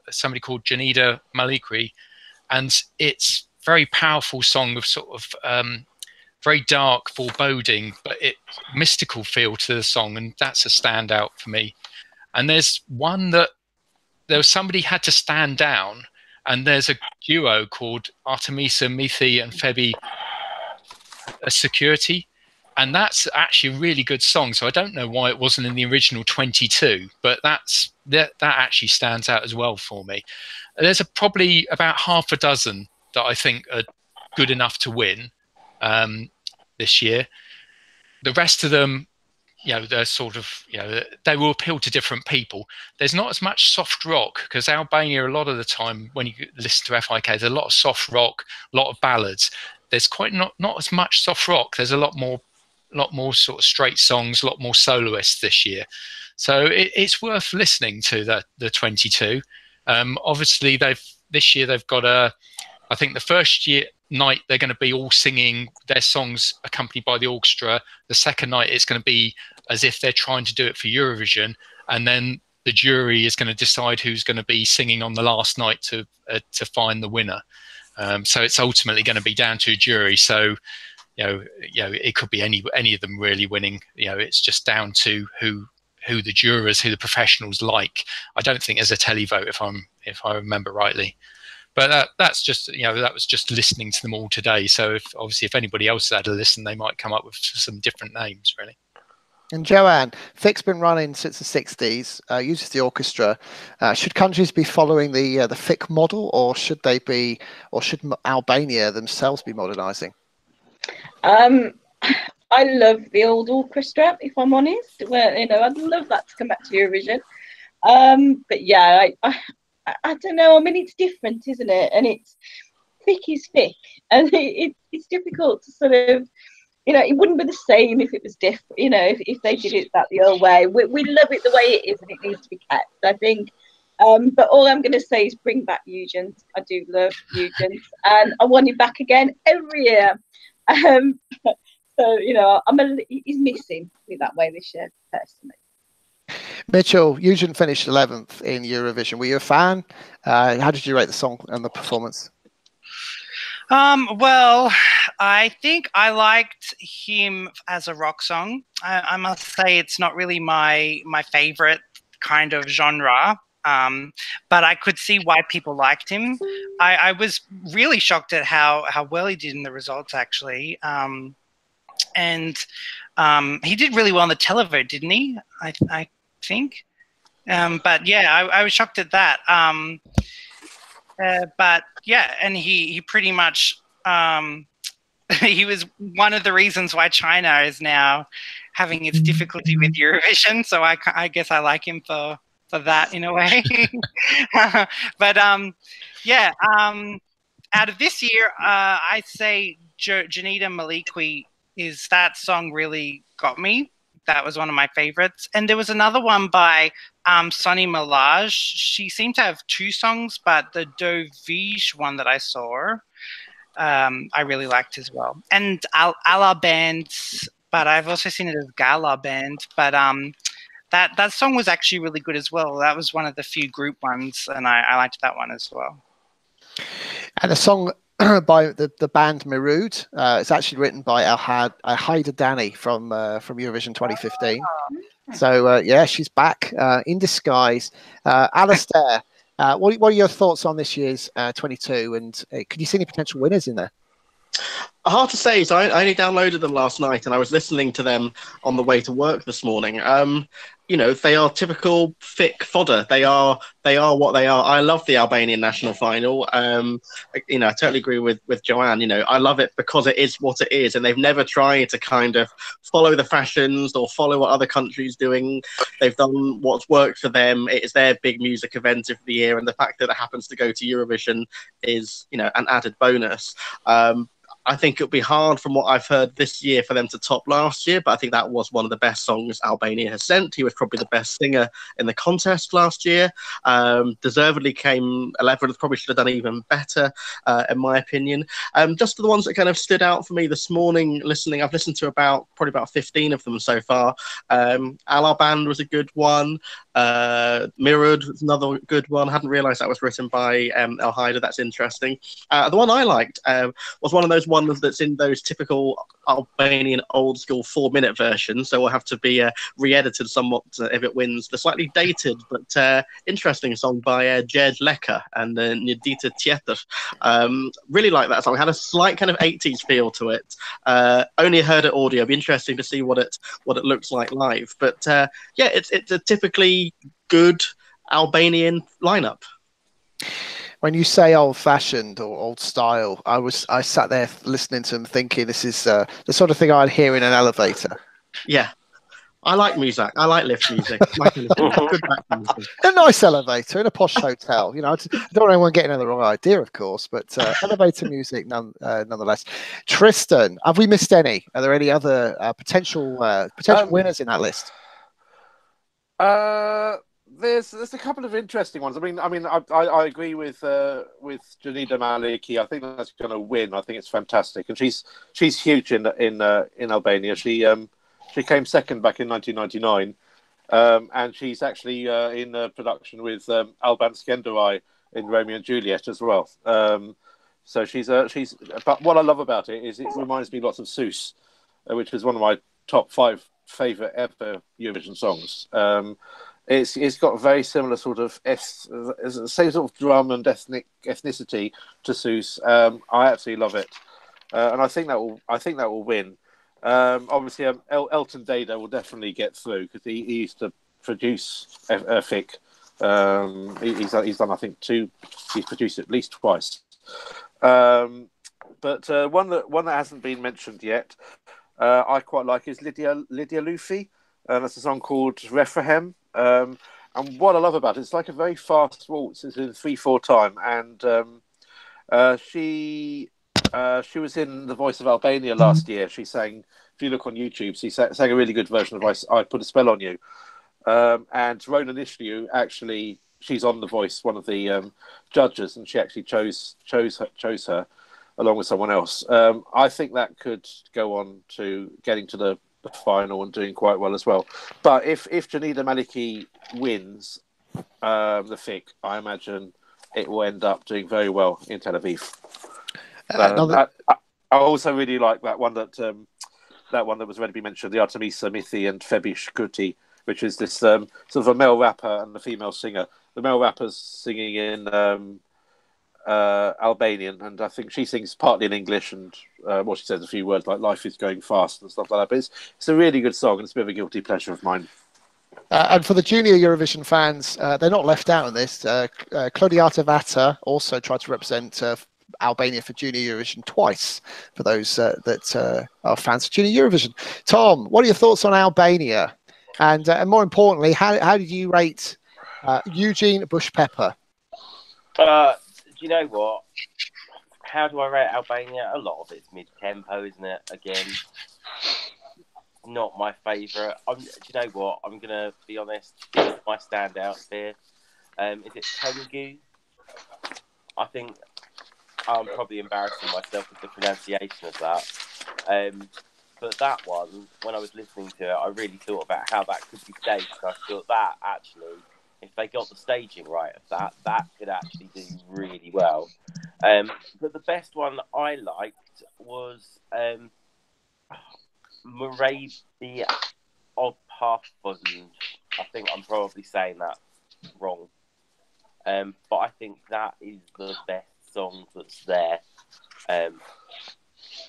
Speaker 6: somebody called Janita Malikri, and it's a very powerful song of sort of very dark foreboding, but mystical feel to the song, and that's a standout for me. And there's one that there was somebody had to stand down, and there's a duo called Artemisa Mithi and Febi Security, and that's actually a really good song. So I don't know why it wasn't in the original 22, but that actually stands out as well for me. There's probably about half a dozen that I think are good enough to win this year. The rest of them, you know, they're sort of, you know, they will appeal to different people. There's not as much soft rock, because Albania, a lot of the time when you listen to FIK, there's a lot of soft rock, a lot of ballads. There's quite not as much soft rock. There's a lot more sort of straight songs, a lot more soloists this year. So it's worth listening to the 22. Obviously, this year they've got I think the first night they're going to be all singing their songs accompanied by the orchestra. The second night it's going to be as if they're trying to do it for Eurovision, and then the jury is going to decide who's going to be singing on the last night to find the winner. So it's ultimately going to be down to a jury. So you know, it could be any of them really winning. You know, it's just down to who the jurors, who the professionals like. I don't think there's a televote if I remember rightly. But that's just, you know, that was just listening to them all today. So if anybody else had a listen, they might come up with some different names, really.
Speaker 1: And Joanne, FiK's been running since the 60s, uses the orchestra. Should countries be following the FiK model, or should Albania themselves be modernising?
Speaker 7: I love the old orchestra, if I'm honest. Well, you know, I'd love that to come back to Eurovision. But yeah, I don't know. I mean, it's different, isn't it? And FiK is FiK, and it's difficult to sort of, you know, it wouldn't be the same if it was different. You know, if they did it the old way. We love it the way it is, and it needs to be kept, I think. But all I'm going to say is bring back Eugens. I do love Eugens, and I want him back again every year. So you know, he's missing me that way this year, personally.
Speaker 1: Mitchell, Eugen finished 11th in Eurovision. Were you a fan? How did you rate the song and the performance?
Speaker 3: Well, I think I liked him as a rock song. I must say it's not really my favorite kind of genre, but I could see why people liked him. I was really shocked at how well he did in the results, actually. And he did really well in the televote, didn't he? I think. But yeah, I was shocked at that. But yeah, and he pretty much he was one of the reasons why China is now having its difficulty with Eurovision. So I guess I like him for that in a way. But yeah, out of this year, I'd say Janita Malikwi that song really got me. That was one of my favorites. And there was another one by Sonny Malaj. She seemed to have two songs, but the Dovige one that I saw, I really liked as well. And Ala Band, but I've also seen it as Gala Band. But that song was actually really good as well. That was one of the few group ones, and I liked that one as well.
Speaker 1: And a song by the band Miroud. It's actually written by Haida Dani from Eurovision 2015. So yeah, she's back in disguise. Alistair, what are your thoughts on this year's 22? And could you see any potential winners in there?
Speaker 4: Hard to say. So I only downloaded them last night, and I was listening to them on the way to work this morning. You know, they are typical FiK fodder. They are what they are. I love the Albanian national final. You know, I totally agree with Joanne. You know, I love it because it is what it is, and they've never tried to kind of follow the fashions or follow what other countries doing. They've done what's worked for them. It is their big music event of the year, and the fact that it happens to go to Eurovision is, you know, an added bonus. I think it'll be hard from what I've heard this year for them to top last year, but I think that was one of the best songs Albania has sent. He was probably the best singer in the contest last year. Deservedly came 11th, probably should have done even better, in my opinion. Just the ones that kind of stood out for me this morning listening, I've listened to probably about 15 of them so far. Alar Band was a good one. Mirrored was another good one. I hadn't realised that was written by El Haida. That's interesting. The one I liked was one of those ones that's in those typical Albanian old school 4-minute versions, so will have to be re-edited somewhat if it wins. The slightly dated but interesting song by Jed Leka and Njidita Tjetër. Really like that song. It had a slight kind of 80s feel to it. Only heard it audio. It'd be interesting to see what it looks like live. But yeah, it's a typically good Albanian lineup.
Speaker 1: When you say old-fashioned or old style, I sat there listening to them, thinking this is the sort of thing I'd hear in an elevator.
Speaker 4: Yeah, I like music. I like lift music. Good background.
Speaker 1: A nice elevator in a posh hotel. You know, I don't want anyone getting the wrong idea, of course, but elevator music nonetheless. Tristan, have we missed any? Are there any other potential winners in that list?
Speaker 2: There's a couple of interesting ones. I mean, I agree with Janida Maliki. I think that's going to win. I think it's fantastic, and she's huge in Albania. She came second back in 1999, and she's actually in production with Alban Skenderai in Romeo and Juliet as well. So she's. But what I love about it is it reminds me lots of Sus, which is one of my top 5 favorite ever Eurovision songs. It's got a very similar sort of same sort of drum and ethnicity to Sus. I absolutely love it, and I think that will win. Obviously, Elton Dada will definitely get through because he used to produce FiK. He's done I think 2. He's produced it at least twice. But one that hasn't been mentioned yet, I quite like is Lydia Lufi. That's a song called Refrahem. And what I love about it, it's like a very fast waltz. It's in 3/4 time, and she was in The Voice of Albania last year. She sang. If you look on YouTube, she sang a really good version of "I Put a Spell on You." And Rona Nishliu, actually, she's on The Voice, one of the judges, and she actually chose her along with someone else. I think that could go on to getting to the final and doing quite well as well. But if Janida Maliki wins the FiK, I imagine it will end up doing very well in Tel Aviv. I also really like that one that was ready to be mentioned, the Artemisa Mithi and Febish Kuti, which is this sort of a male rapper and a female singer. The male rapper's singing in Albanian, and I think she sings partly in English, and she says a few words like "life is going fast" and stuff like that. But it's a really good song, and it's a bit of a guilty pleasure of mine.
Speaker 1: And for the junior Eurovision fans, they're not left out in this. Claudiata Vata also tried to represent Albania for junior Eurovision twice, for those that are fans of junior Eurovision. Tom, what are your thoughts on Albania? And more importantly, how did you rate Eugene Bush-Pepper?
Speaker 5: Do you know what? How do I rate Albania? A lot of it's mid-tempo, isn't it? Again, not my favourite. Do you know what? I'm going to be honest. My standouts here. Is it Tengu? I think I'm probably embarrassing myself with the pronunciation of that. But that one, when I was listening to it, I really thought about how that could be staged. I thought that actually, if they got the staging right of that, that could actually do really well. But the best one that I liked was Moravia Opafund. I think I'm probably saying that wrong. But I think that is the best song that's there at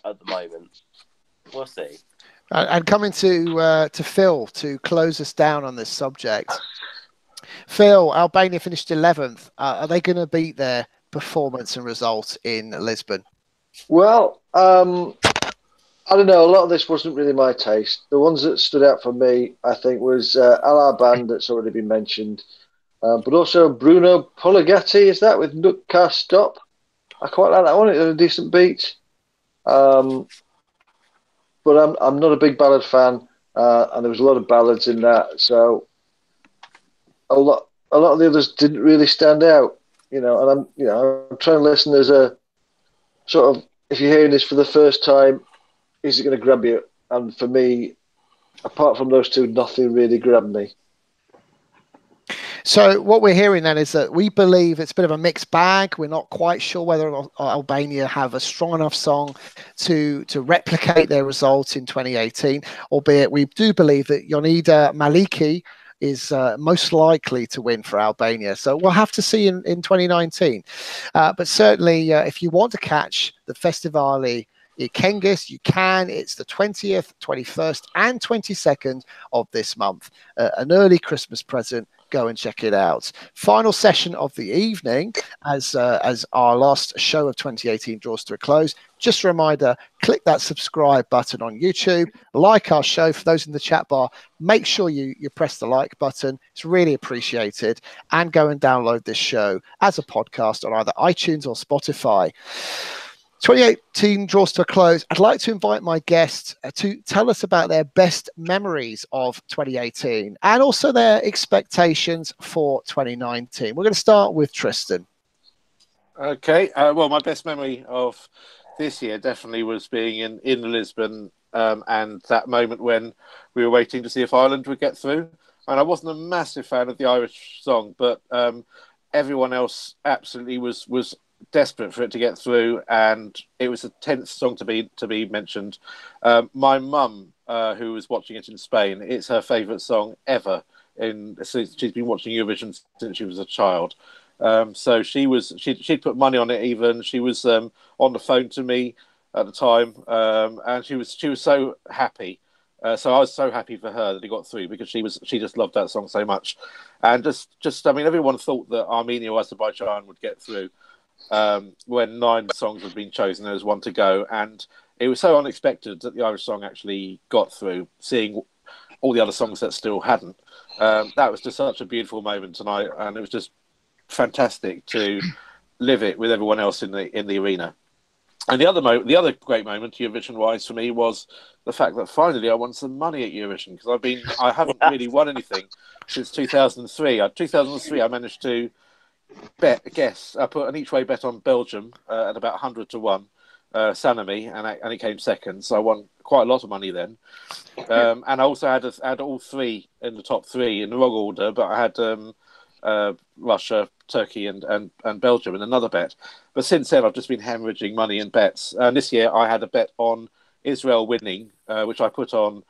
Speaker 5: the moment. We'll see.
Speaker 1: And coming to Phil to close us down on this subject. Phil, Albania finished 11th. Are they going to beat their performance and result in Lisbon?
Speaker 8: Well, I don't know. A lot of this wasn't really my taste. The ones that stood out for me, I think, was Al Band, that's already been mentioned, but also Bruno Poligatti, is that, with Nutka Stop? I quite like that one. It had a decent beat. But I'm not a big ballad fan, and there was a lot of ballads in that, so a lot of the others didn't really stand out, and I'm trying to listen as a sort of, if you're hearing this for the first time, is it going to grab you? And for me, apart from those two, nothing really grabbed me.
Speaker 1: So what we're hearing then is that we believe it's a bit of a mixed bag. We're not quite sure whether Albania have a strong enough song to replicate their result in 2018, albeit we do believe that Jonida Maliki is most likely to win for Albania. So we'll have to see in 2019. But certainly, if you want to catch the Festivali Kengis, you can. It's the 20th, 21st, and 22nd of this month. An early Christmas present. Go and check it out. Final session of the evening as our last show of 2018 draws to a close. Just a reminder, click that subscribe button on YouTube, like our show. For those in the chat bar, make sure you press the like button. It's really appreciated. And go and download this show as a podcast on either iTunes or Spotify. 2018 draws to a close. I'd like to invite my guests to tell us about their best memories of 2018 and also their expectations for 2019. We're going to start with Tristan.
Speaker 2: Okay. Well, my best memory of this year definitely was being in Lisbon and that moment when we were waiting to see if Ireland would get through. And I wasn't a massive fan of the Irish song, but everyone else absolutely was desperate for it to get through, and it was the 10th song to be mentioned. My mum, who was watching it in Spain, it's her favourite song ever. She's been watching Eurovision since she was a child. So she'd put money on it. Even she was on the phone to me at the time, and she was so happy. So I was so happy for her that it got through, because she just loved that song so much. And just I mean, everyone thought that Armenia or Azerbaijan would get through. When 9 songs had been chosen, there was one to go, and it was so unexpected that the Irish song actually got through, seeing all the other songs that still hadn't. That was just such a beautiful moment tonight, and it was just fantastic to live it with everyone else in the arena. And the other great moment, Eurovision-wise, for me, was the fact that finally I won some money at Eurovision, because I haven't really won anything since 2003. 2003, I managed to I put an each way bet on Belgium at about 100 to 1, Sanami, and it came second, so I won quite a lot of money then. And I also had all 3 in the top 3 in the wrong order, but I had Russia, Turkey, and Belgium in another bet. But since then, I've just been hemorrhaging money in bets. And this year, I had a bet on Israel winning, which I put on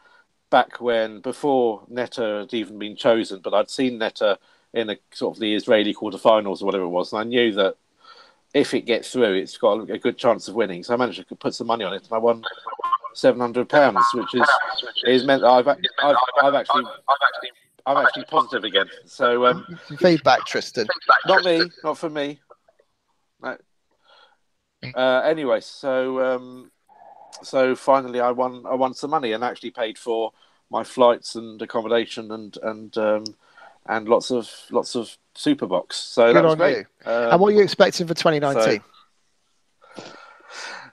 Speaker 2: before Netta had even been chosen, but I'd seen Netta in a sort of the Israeli quarterfinals or whatever it was, and I knew that if it gets through, it's got a good chance of winning. So I managed to put some money on it, and I won £700, which is meant I'm actually positive again. So
Speaker 1: feedback, Tristan.
Speaker 2: Not for me. No. Anyway, so finally I won some money and actually paid for my flights and accommodation and lots of Superbox. So
Speaker 1: good
Speaker 2: that was
Speaker 1: on
Speaker 2: great.
Speaker 1: You. And what are you expecting for 2019?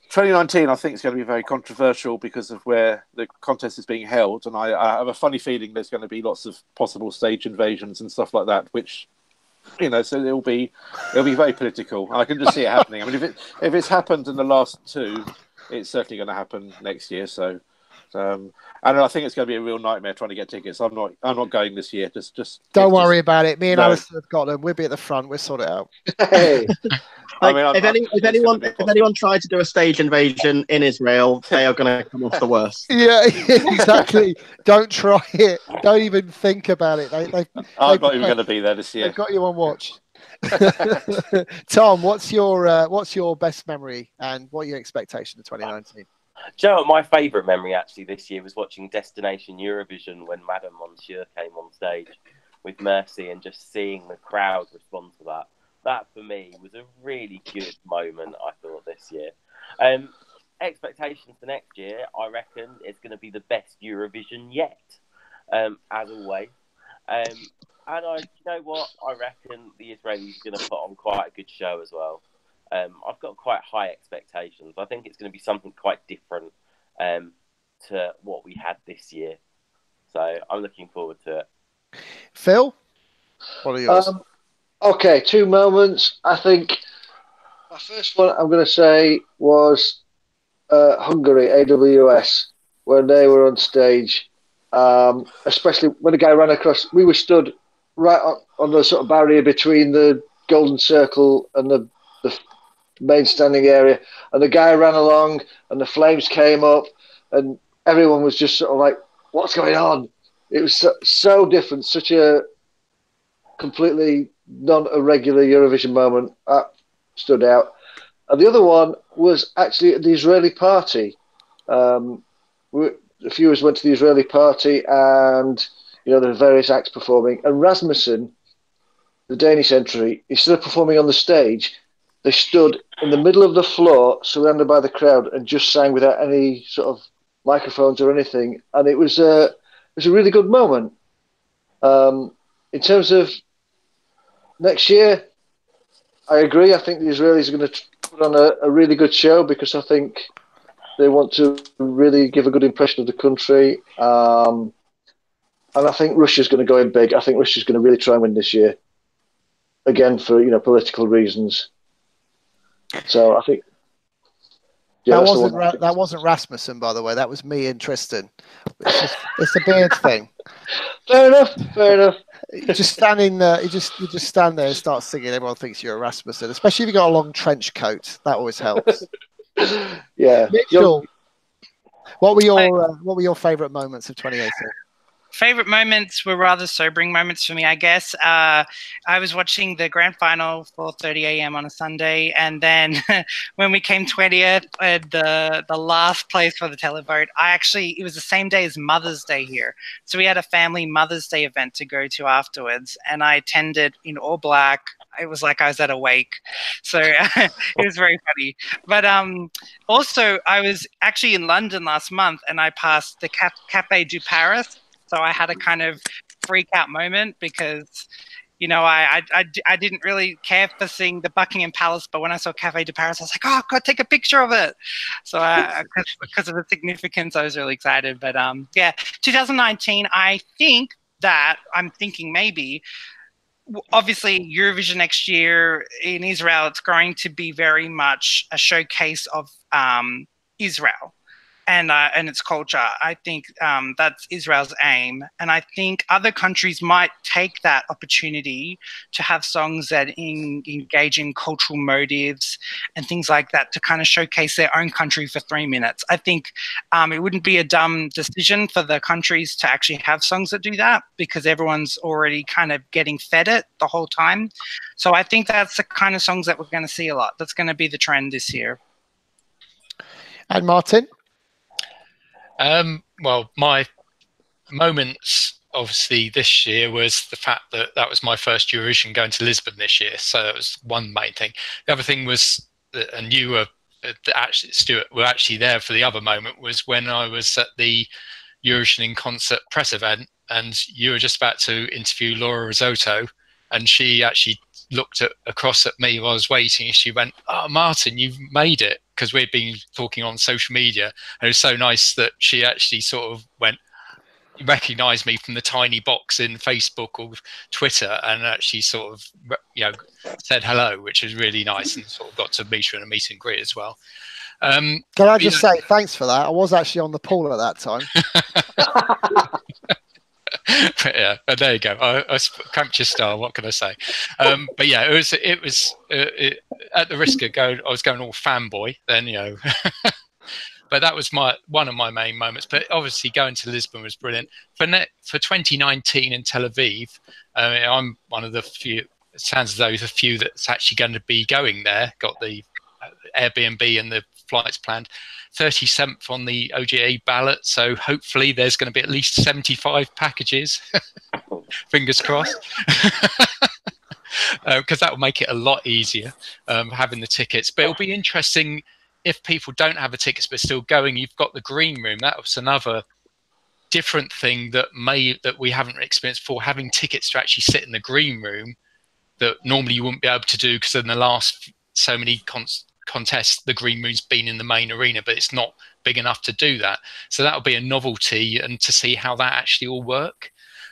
Speaker 2: 2019, I think, is going to be very controversial because of where the contest is being held, and I have a funny feeling there's going to be lots of possible stage invasions and stuff like that, which, so it'll be very political. I can just see it happening. I mean, if it's happened in the last 2, it's certainly going to happen next year. So And I think it's going to be a real nightmare trying to get tickets. I'm not going this year. Just
Speaker 1: don't worry about it. Me and Alison have got them. We'll be at the front. We'll sort it out.
Speaker 8: Hey.
Speaker 4: If anyone tried to do a stage invasion in Israel, they are going to come off the worst.
Speaker 1: Yeah, exactly. Don't try it. Don't even think about it.
Speaker 2: I'm not even going to be there this year.
Speaker 1: They've got you on watch. Tom, what's your best memory and what are your expectations of 2019?
Speaker 5: Do you know what my favourite memory actually this year was watching Destination Eurovision when Madame Monsieur came on stage with Mercy and just seeing the crowd respond to that. That for me was a really good moment, I thought, this year. Expectations for next year, I reckon it's going to be the best Eurovision yet, as always. And you know what? I reckon the Israelis are going to put on quite a good show as well. I've got quite high expectations. I think it's going to be something quite different to what we had this year. So I'm looking forward to it.
Speaker 1: Phil, what are yours?
Speaker 8: Okay, 2 moments. I think my first one I'm going to say was Hungary, AWS, when they were on stage. Especially when the guy ran across. We were stood right on the sort of barrier between the golden circle and the main standing area, and the guy ran along and the flames came up and everyone was just sort of like, what's going on? It was so different, such a completely non-irregular Eurovision moment. That stood out. And the other one was actually at the Israeli party. A few of us went to the Israeli party and there were various acts performing, and Rasmussen, the Danish entry, instead of performing on the stage, they stood in the middle of the floor, surrounded by the crowd, and just sang without any sort of microphones or anything. And it was a really good moment. In terms of next year, I agree. I think the Israelis are going to put on a really good show because I think they want to really give a good impression of the country. And I think Russia's going to go in big. I think Russia's going to really try and win this year. Again, for political reasons. So I think
Speaker 1: that wasn't Rasmussen, by the way. That was me and Tristan. It's a beard thing.
Speaker 8: Fair enough.
Speaker 1: You just stand there. You just stand there and start singing. Everyone thinks you're a Rasmussen, especially if you've got a long trench coat. That always helps.
Speaker 8: Yeah.
Speaker 1: Mitchell, what were your favourite moments of 2018?
Speaker 3: Favorite moments were rather sobering moments for me, I guess. I was watching the grand final 4:30 a.m. on a Sunday, and then when we came 20th, the last place for the televote, it was the same day as Mother's Day here. So we had a family Mother's Day event to go to afterwards, and I attended in all black. It was like I was at a wake. So it was very funny. But also, I was actually in London last month, and I passed the Café du Paris. So I had a kind of freak out moment because, I didn't really care for seeing the Buckingham Palace, but when I saw Café de Paris, I was like, oh, I've got to take a picture of it. So because of the significance, I was really excited. But 2019, I think that I'm thinking maybe, obviously Eurovision next year in Israel, it's going to be very much a showcase of Israel. And its culture. I think that's Israel's aim. And I think other countries might take that opportunity to have songs that engage in cultural motives and things like that to kind of showcase their own country for 3 minutes. I think it wouldn't be a dumb decision for the countries to actually have songs that do that because everyone's already kind of getting fed it the whole time. So I think that's the kind of songs that we're going to see a lot. That's going to be the trend this year.
Speaker 1: And Martin?
Speaker 6: Well, my moments, obviously, this year was the fact that was my first Eurovision going to Lisbon this year. So that was one main thing. The other thing was, and you were actually, Stuart, were actually there for the other moment, was when I was at the Eurovision in Concert press event and you were just about to interview Laura Risotto, and she actually looked across at me while I was waiting, and she went, "Oh, Martin, you've made it," because we'd been talking on social media, and it was so nice that she actually sort of went, recognized me from the tiny box in Facebook or Twitter, and actually sort of, you know, said hello, which was really nice, and sort of got to meet her in a meet and greet as well.
Speaker 1: Can I just say thanks for that? I was actually on the pool at that time.
Speaker 6: But yeah, there you go. I cranked your star. What can I say? But yeah, it was at the risk of going, I was going all fanboy then, you know. But that was one of my main moments. But obviously, going to Lisbon was brilliant. For 2019 in Tel Aviv, I'm one of the few. It sounds as though the few that's actually going to be going there. Got the Airbnb and the flights planned. 37th on the OGA ballot, so hopefully there's going to be at least 75 packages. Fingers crossed. Because that will make it a lot easier having the tickets. But it'll be interesting if people don't have the tickets but still going. You've got the green room. That was another different thing that we haven't experienced before. Having tickets to actually sit in the green room that normally you wouldn't be able to do, because in the last so many contests, the green room's been in the main arena, but it's not big enough to do that. So that'll be a novelty, and to see how that actually all work.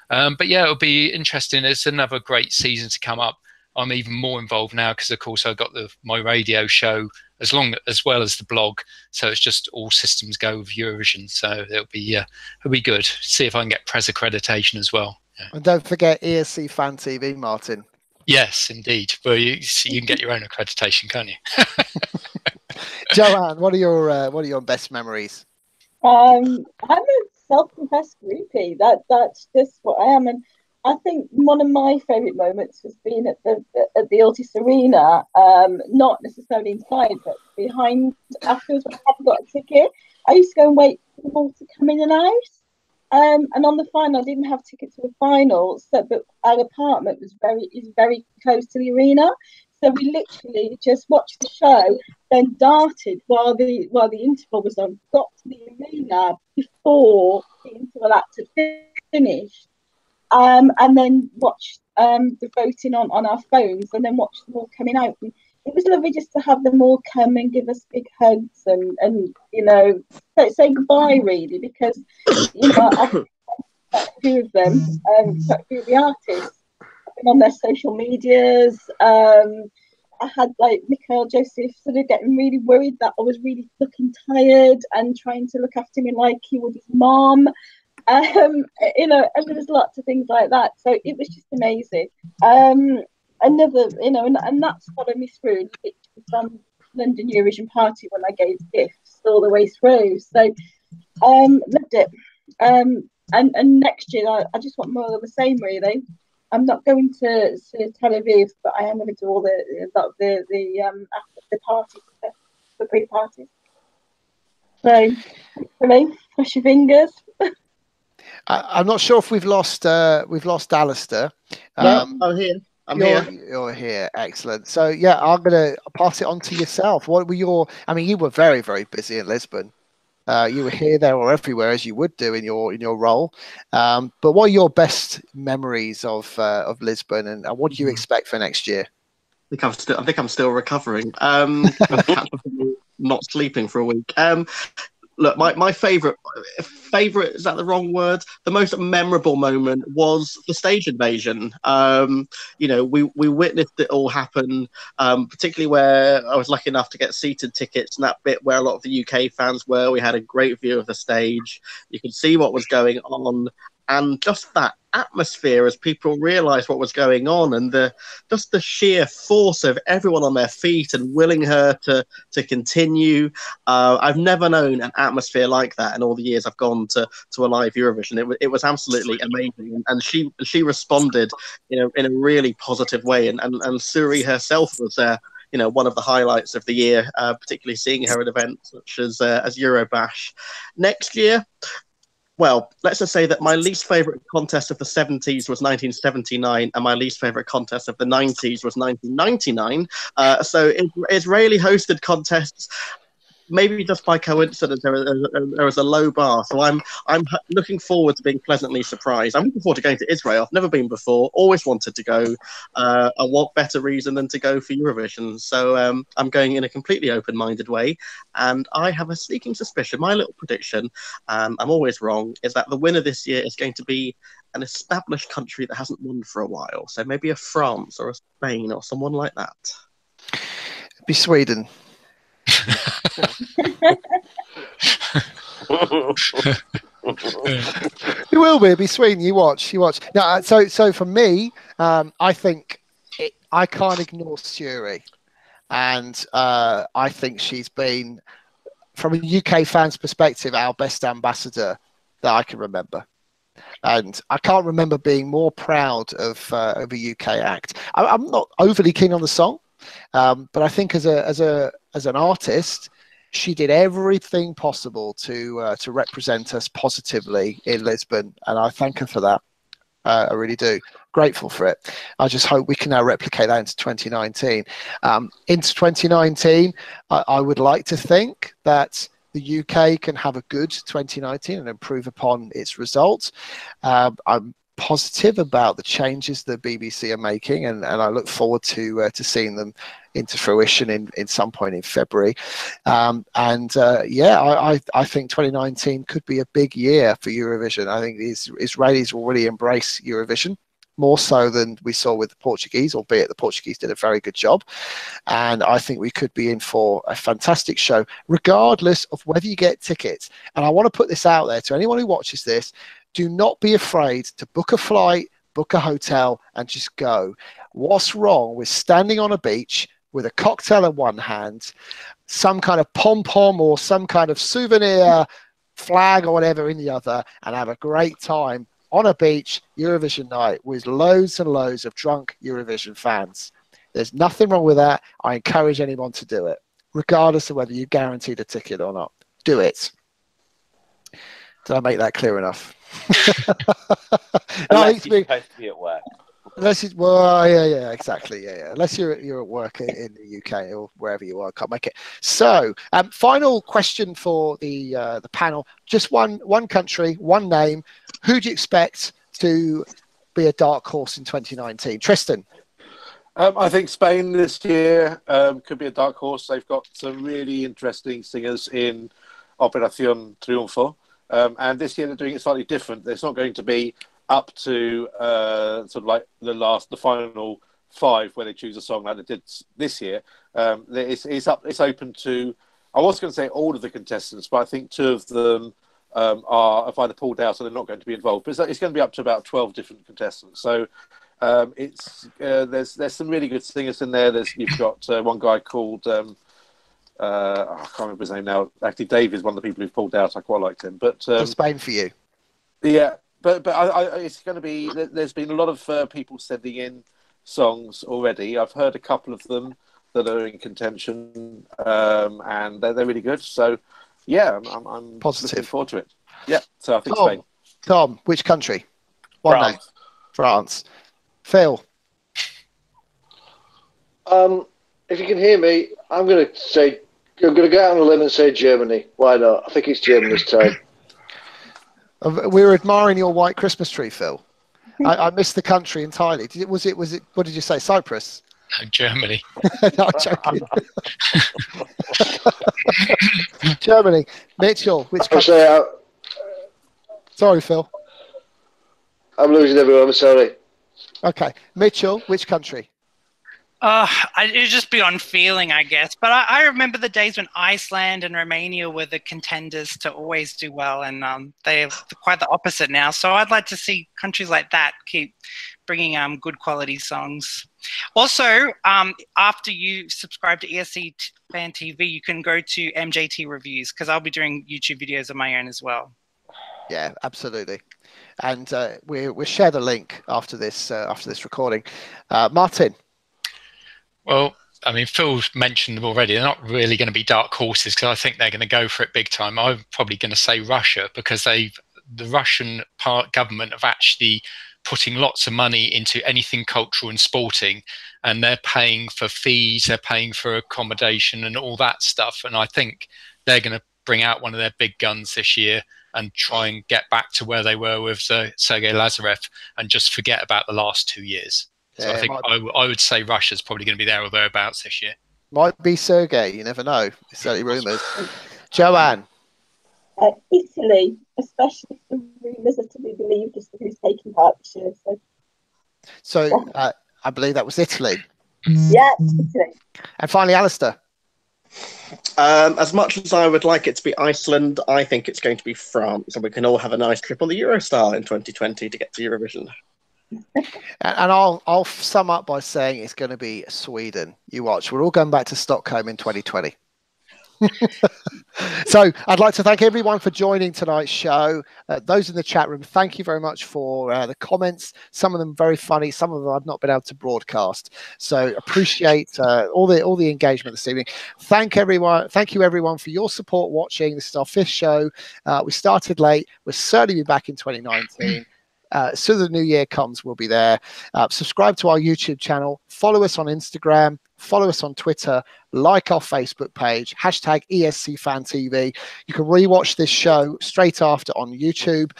Speaker 6: But yeah, it'll be interesting. It's another great season to come up. I'm even more involved now because, of course, I've got my radio show as well as the blog. So it's just all systems go with Eurovision. So it'll be good. See if I can get press accreditation as well. Yeah.
Speaker 1: And don't forget escfantv, Martin.
Speaker 6: Yes, indeed. Well, you can get your own accreditation, can't you?
Speaker 1: Joanne, what are your best memories?
Speaker 7: I'm a self-confessed groupie. That's just what I am, and I think one of my favourite moments was being at the Altis Arena, not necessarily inside, but behind afterwards when I hadn't got a ticket. I used to go and wait for them all to come in and out. And on the final, I didn't have tickets to the final, but our apartment is very close to the arena, so we literally just watched the show, then darted while the interval was on, got to the arena before the interval act had finished, and then watched the voting on our phones, and then watched them all coming out. And it was lovely just to have them all come and give us big hugs and you know, say goodbye, really, because, you know, I've met a few of them, quite a few of the artists. I've been on their social medias. I had like Mikhail Joseph sort of getting really worried that I was really looking tired and trying to look after me like he would his mom. You know, and there was lots of things like that. So it was just amazing. Another, you know, and that's followed me through from London Eurovision Party when I gave gifts all the way through. So loved it. And next year I just want more of the same, really. I'm not going to Tel Aviv, but I am going to do all the parties, the pre-parties. So hopefully, cross your fingers.
Speaker 1: I'm not sure if we've lost Alistair.
Speaker 4: No, I'm here.
Speaker 1: You're here. Excellent. So yeah, I'm gonna pass it on to yourself. What were you were very, very busy in Lisbon. You were here, there, or everywhere, as you would do in your role. But what are your best memories of Lisbon, and what do you expect for next year?
Speaker 4: I think I'm still recovering. Not sleeping for a week. Look, my favorite, is that the wrong word? The most memorable moment was the stage invasion. You know, we witnessed it all happen, particularly where I was lucky enough to get seated tickets, and that bit where a lot of the UK fans were. We had a great view of the stage. You could see what was going on, and just that atmosphere as people realised what was going on, and the sheer force of everyone on their feet and willing her to continue. I've never known an atmosphere like that in all the years I've gone to a live Eurovision. It was absolutely amazing, and she responded, you know, in a really positive way, and Surie herself was you know, one of the highlights of the year, particularly seeing her at events such as Eurobash. Next year, well, let's just say that my least favourite contest of the 70s was 1979, and my least favourite contest of the 90s was 1999. So Israeli-hosted contests, maybe just by coincidence, there was a low bar. So I'm looking forward to being pleasantly surprised. I'm looking forward to going to Israel. I've never been before. Always wanted to go. And what better reason than to go for Eurovision? So I'm going in a completely open-minded way. And I have a sneaking suspicion, my little prediction, I'm always wrong, is that the winner this year is going to be an established country that hasn't won for a while. So maybe a France or a Spain or someone like that.
Speaker 1: It'd be Sweden. It will be. It'll be Sweden. You watch. No, so for me, I think I can't ignore Surie, and I think she's been, from a UK fan's perspective, our best ambassador that I can remember. And I can't remember being more proud of a UK act. I'm not overly keen on the song, but I think as an artist, she did everything possible to represent us positively in Lisbon, and I thank her for that. I really do. Grateful for it. I just hope we can now replicate that into 2019. Into 2019, I would like to think that the UK can have a good 2019 and improve upon its results. I'm positive about the changes the BBC are making, and I look forward to seeing them into fruition in some point in February. I think 2019 could be a big year for Eurovision. I think these Israelis will really embrace Eurovision, more so than we saw with the Portuguese, albeit the Portuguese did a very good job. And I think we could be in for a fantastic show, regardless of whether you get tickets. And I want to put this out there to anyone who watches this: do not be afraid to book a flight, book a hotel, and just go. What's wrong with standing on a beach with a cocktail in one hand, some kind of pom-pom or some kind of souvenir flag or whatever in the other, and have a great time on a beach, Eurovision night, with loads and loads of drunk Eurovision fans? There's nothing wrong with that. I encourage anyone to do it, regardless of whether you're guaranteed a ticket or not. Do it. Did I make that clear enough?
Speaker 5: Unless you're supposed to be at work.
Speaker 1: Yeah, exactly. Yeah. Unless you're at work in the UK or wherever you are, can't make it. So, final question for the panel: just one country, one name. Who do you expect to be a dark horse in 2019? Tristan.
Speaker 2: I think Spain this year could be a dark horse. They've got some really interesting singers in Operación Triunfo, and this year they're doing it slightly different. It's not going to be up to sort of like the final five where they choose a song like they did this year. It's open to, I was going to say all of the contestants, but I think two of them have either pulled out or they're not going to be involved. But it's going to be up to about 12 different contestants. So there's some really good singers in there. You've got one guy called I can't remember his name now. Actually, Dave is one of the people who've pulled out. I quite liked him. But
Speaker 1: Spain for you.
Speaker 2: Yeah. But it's going to be. There's been a lot of people sending in songs already. I've heard a couple of them that are in contention, and they're really good. So, yeah, I'm
Speaker 1: positive.
Speaker 2: Looking forward to it. Yeah. So I think Spain.
Speaker 1: Tom, which country?
Speaker 5: France.
Speaker 1: Name. France. Phil.
Speaker 8: If you can hear me, I'm going to go out on a limb and say Germany. Why not? I think it's Germany this time.
Speaker 1: We're admiring your white Christmas tree, Phil. I missed the country entirely. Was it? What did you say? Cyprus?
Speaker 6: No, Germany.
Speaker 1: No, I'm joking. Germany. Mitchell, which country? Sorry, Phil.
Speaker 8: I'm losing everyone. I'm sorry.
Speaker 1: Okay, Mitchell, which country?
Speaker 3: It'd just be on feeling, I guess. But I remember the days when Iceland and Romania were the contenders to always do well, and they're quite the opposite now. So I'd like to see countries like that keep bringing good quality songs. Also, after you subscribe to escfantv, you can go to MJT Reviews, because I'll be doing YouTube videos of my own as well.
Speaker 1: Yeah, absolutely. And we'll share the link after this recording. Martin.
Speaker 6: Well, I mean, Phil's mentioned them already. They're not really going to be dark horses, because I think they're going to go for it big time. I'm probably going to say Russia, because the Russian government have actually putting lots of money into anything cultural and sporting, and they're paying for fees, they're paying for accommodation and all that stuff. And I think they're going to bring out one of their big guns this year and try and get back to where they were with Sergei Lazarev and just forget about the last 2 years. So I think I would say Russia's probably going to be there or thereabouts this year.
Speaker 1: Might be Sergei, you never know. It's certainly rumours. Joanne?
Speaker 7: Italy, especially if the rumours are to be believed as to who's taking part this year.
Speaker 1: So I believe that was Italy.
Speaker 7: Yeah, Italy.
Speaker 1: And finally, Alistair?
Speaker 4: As much as I would like it to be Iceland, I think it's going to be France, and we can all have a nice trip on the Eurostar in 2020 to get to Eurovision.
Speaker 1: And I'll sum up by saying it's going to be Sweden. You watch. We're all going back to Stockholm in 2020. So I'd like to thank everyone for joining tonight's show. Those in the chat room, thank you very much for the comments. Some of them very funny, some of them I've not been able to broadcast. So appreciate all the engagement this evening. Thank you everyone for your support watching. This is our 5th show. We started late. We'll certainly be back in 2019. As soon as the new year comes, we'll be there. Subscribe to our YouTube channel, follow us on Instagram, follow us on Twitter, like our Facebook page, hashtag escfantv. You can rewatch this show straight after on YouTube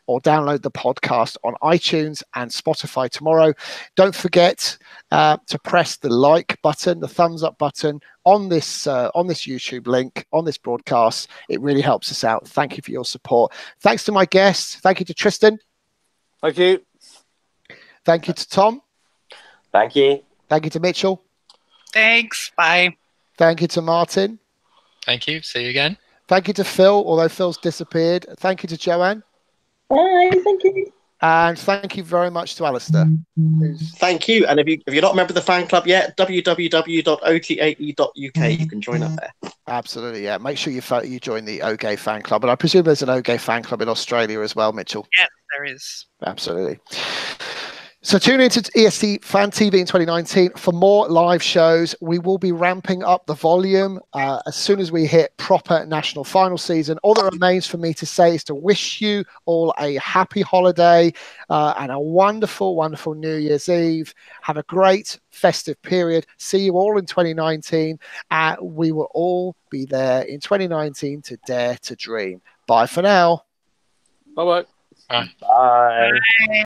Speaker 1: or download the podcast on iTunes and Spotify tomorrow. Don't forget to press the like button, the thumbs up button on this YouTube link, on this broadcast. It really helps us out. Thank you for your support. Thanks to my guests. Thank you to Tristan.
Speaker 2: Thank you.
Speaker 1: Thank you to Tom.
Speaker 5: Thank you.
Speaker 1: Thank you to Mitchell.
Speaker 3: Thanks. Bye.
Speaker 1: Thank you to Martin.
Speaker 6: Thank you. See you again.
Speaker 1: Thank you to Phil, although Phil's disappeared. Thank you to Joanne.
Speaker 7: Bye. Thank you.
Speaker 1: And thank you very much to Alistair.
Speaker 4: Thank you. And if you're not a member of the fan club yet, www.ogae.uk. You can join up there.
Speaker 1: Absolutely, yeah. Make sure you join the OGAE fan club. And I presume there's an OGAE fan club in Australia as well, Mitchell.
Speaker 3: Yes, there is.
Speaker 1: Absolutely. So tune into ESC Fan TV in 2019 for more live shows. We will be ramping up the volume as soon as we hit proper national final season. All that remains for me to say is to wish you all a happy holiday and a wonderful, wonderful New Year's Eve. Have a great festive period. See you all in 2019. We will all be there in 2019 to dare to dream. Bye for now.
Speaker 2: Bye-bye.
Speaker 5: Bye.
Speaker 3: Bye.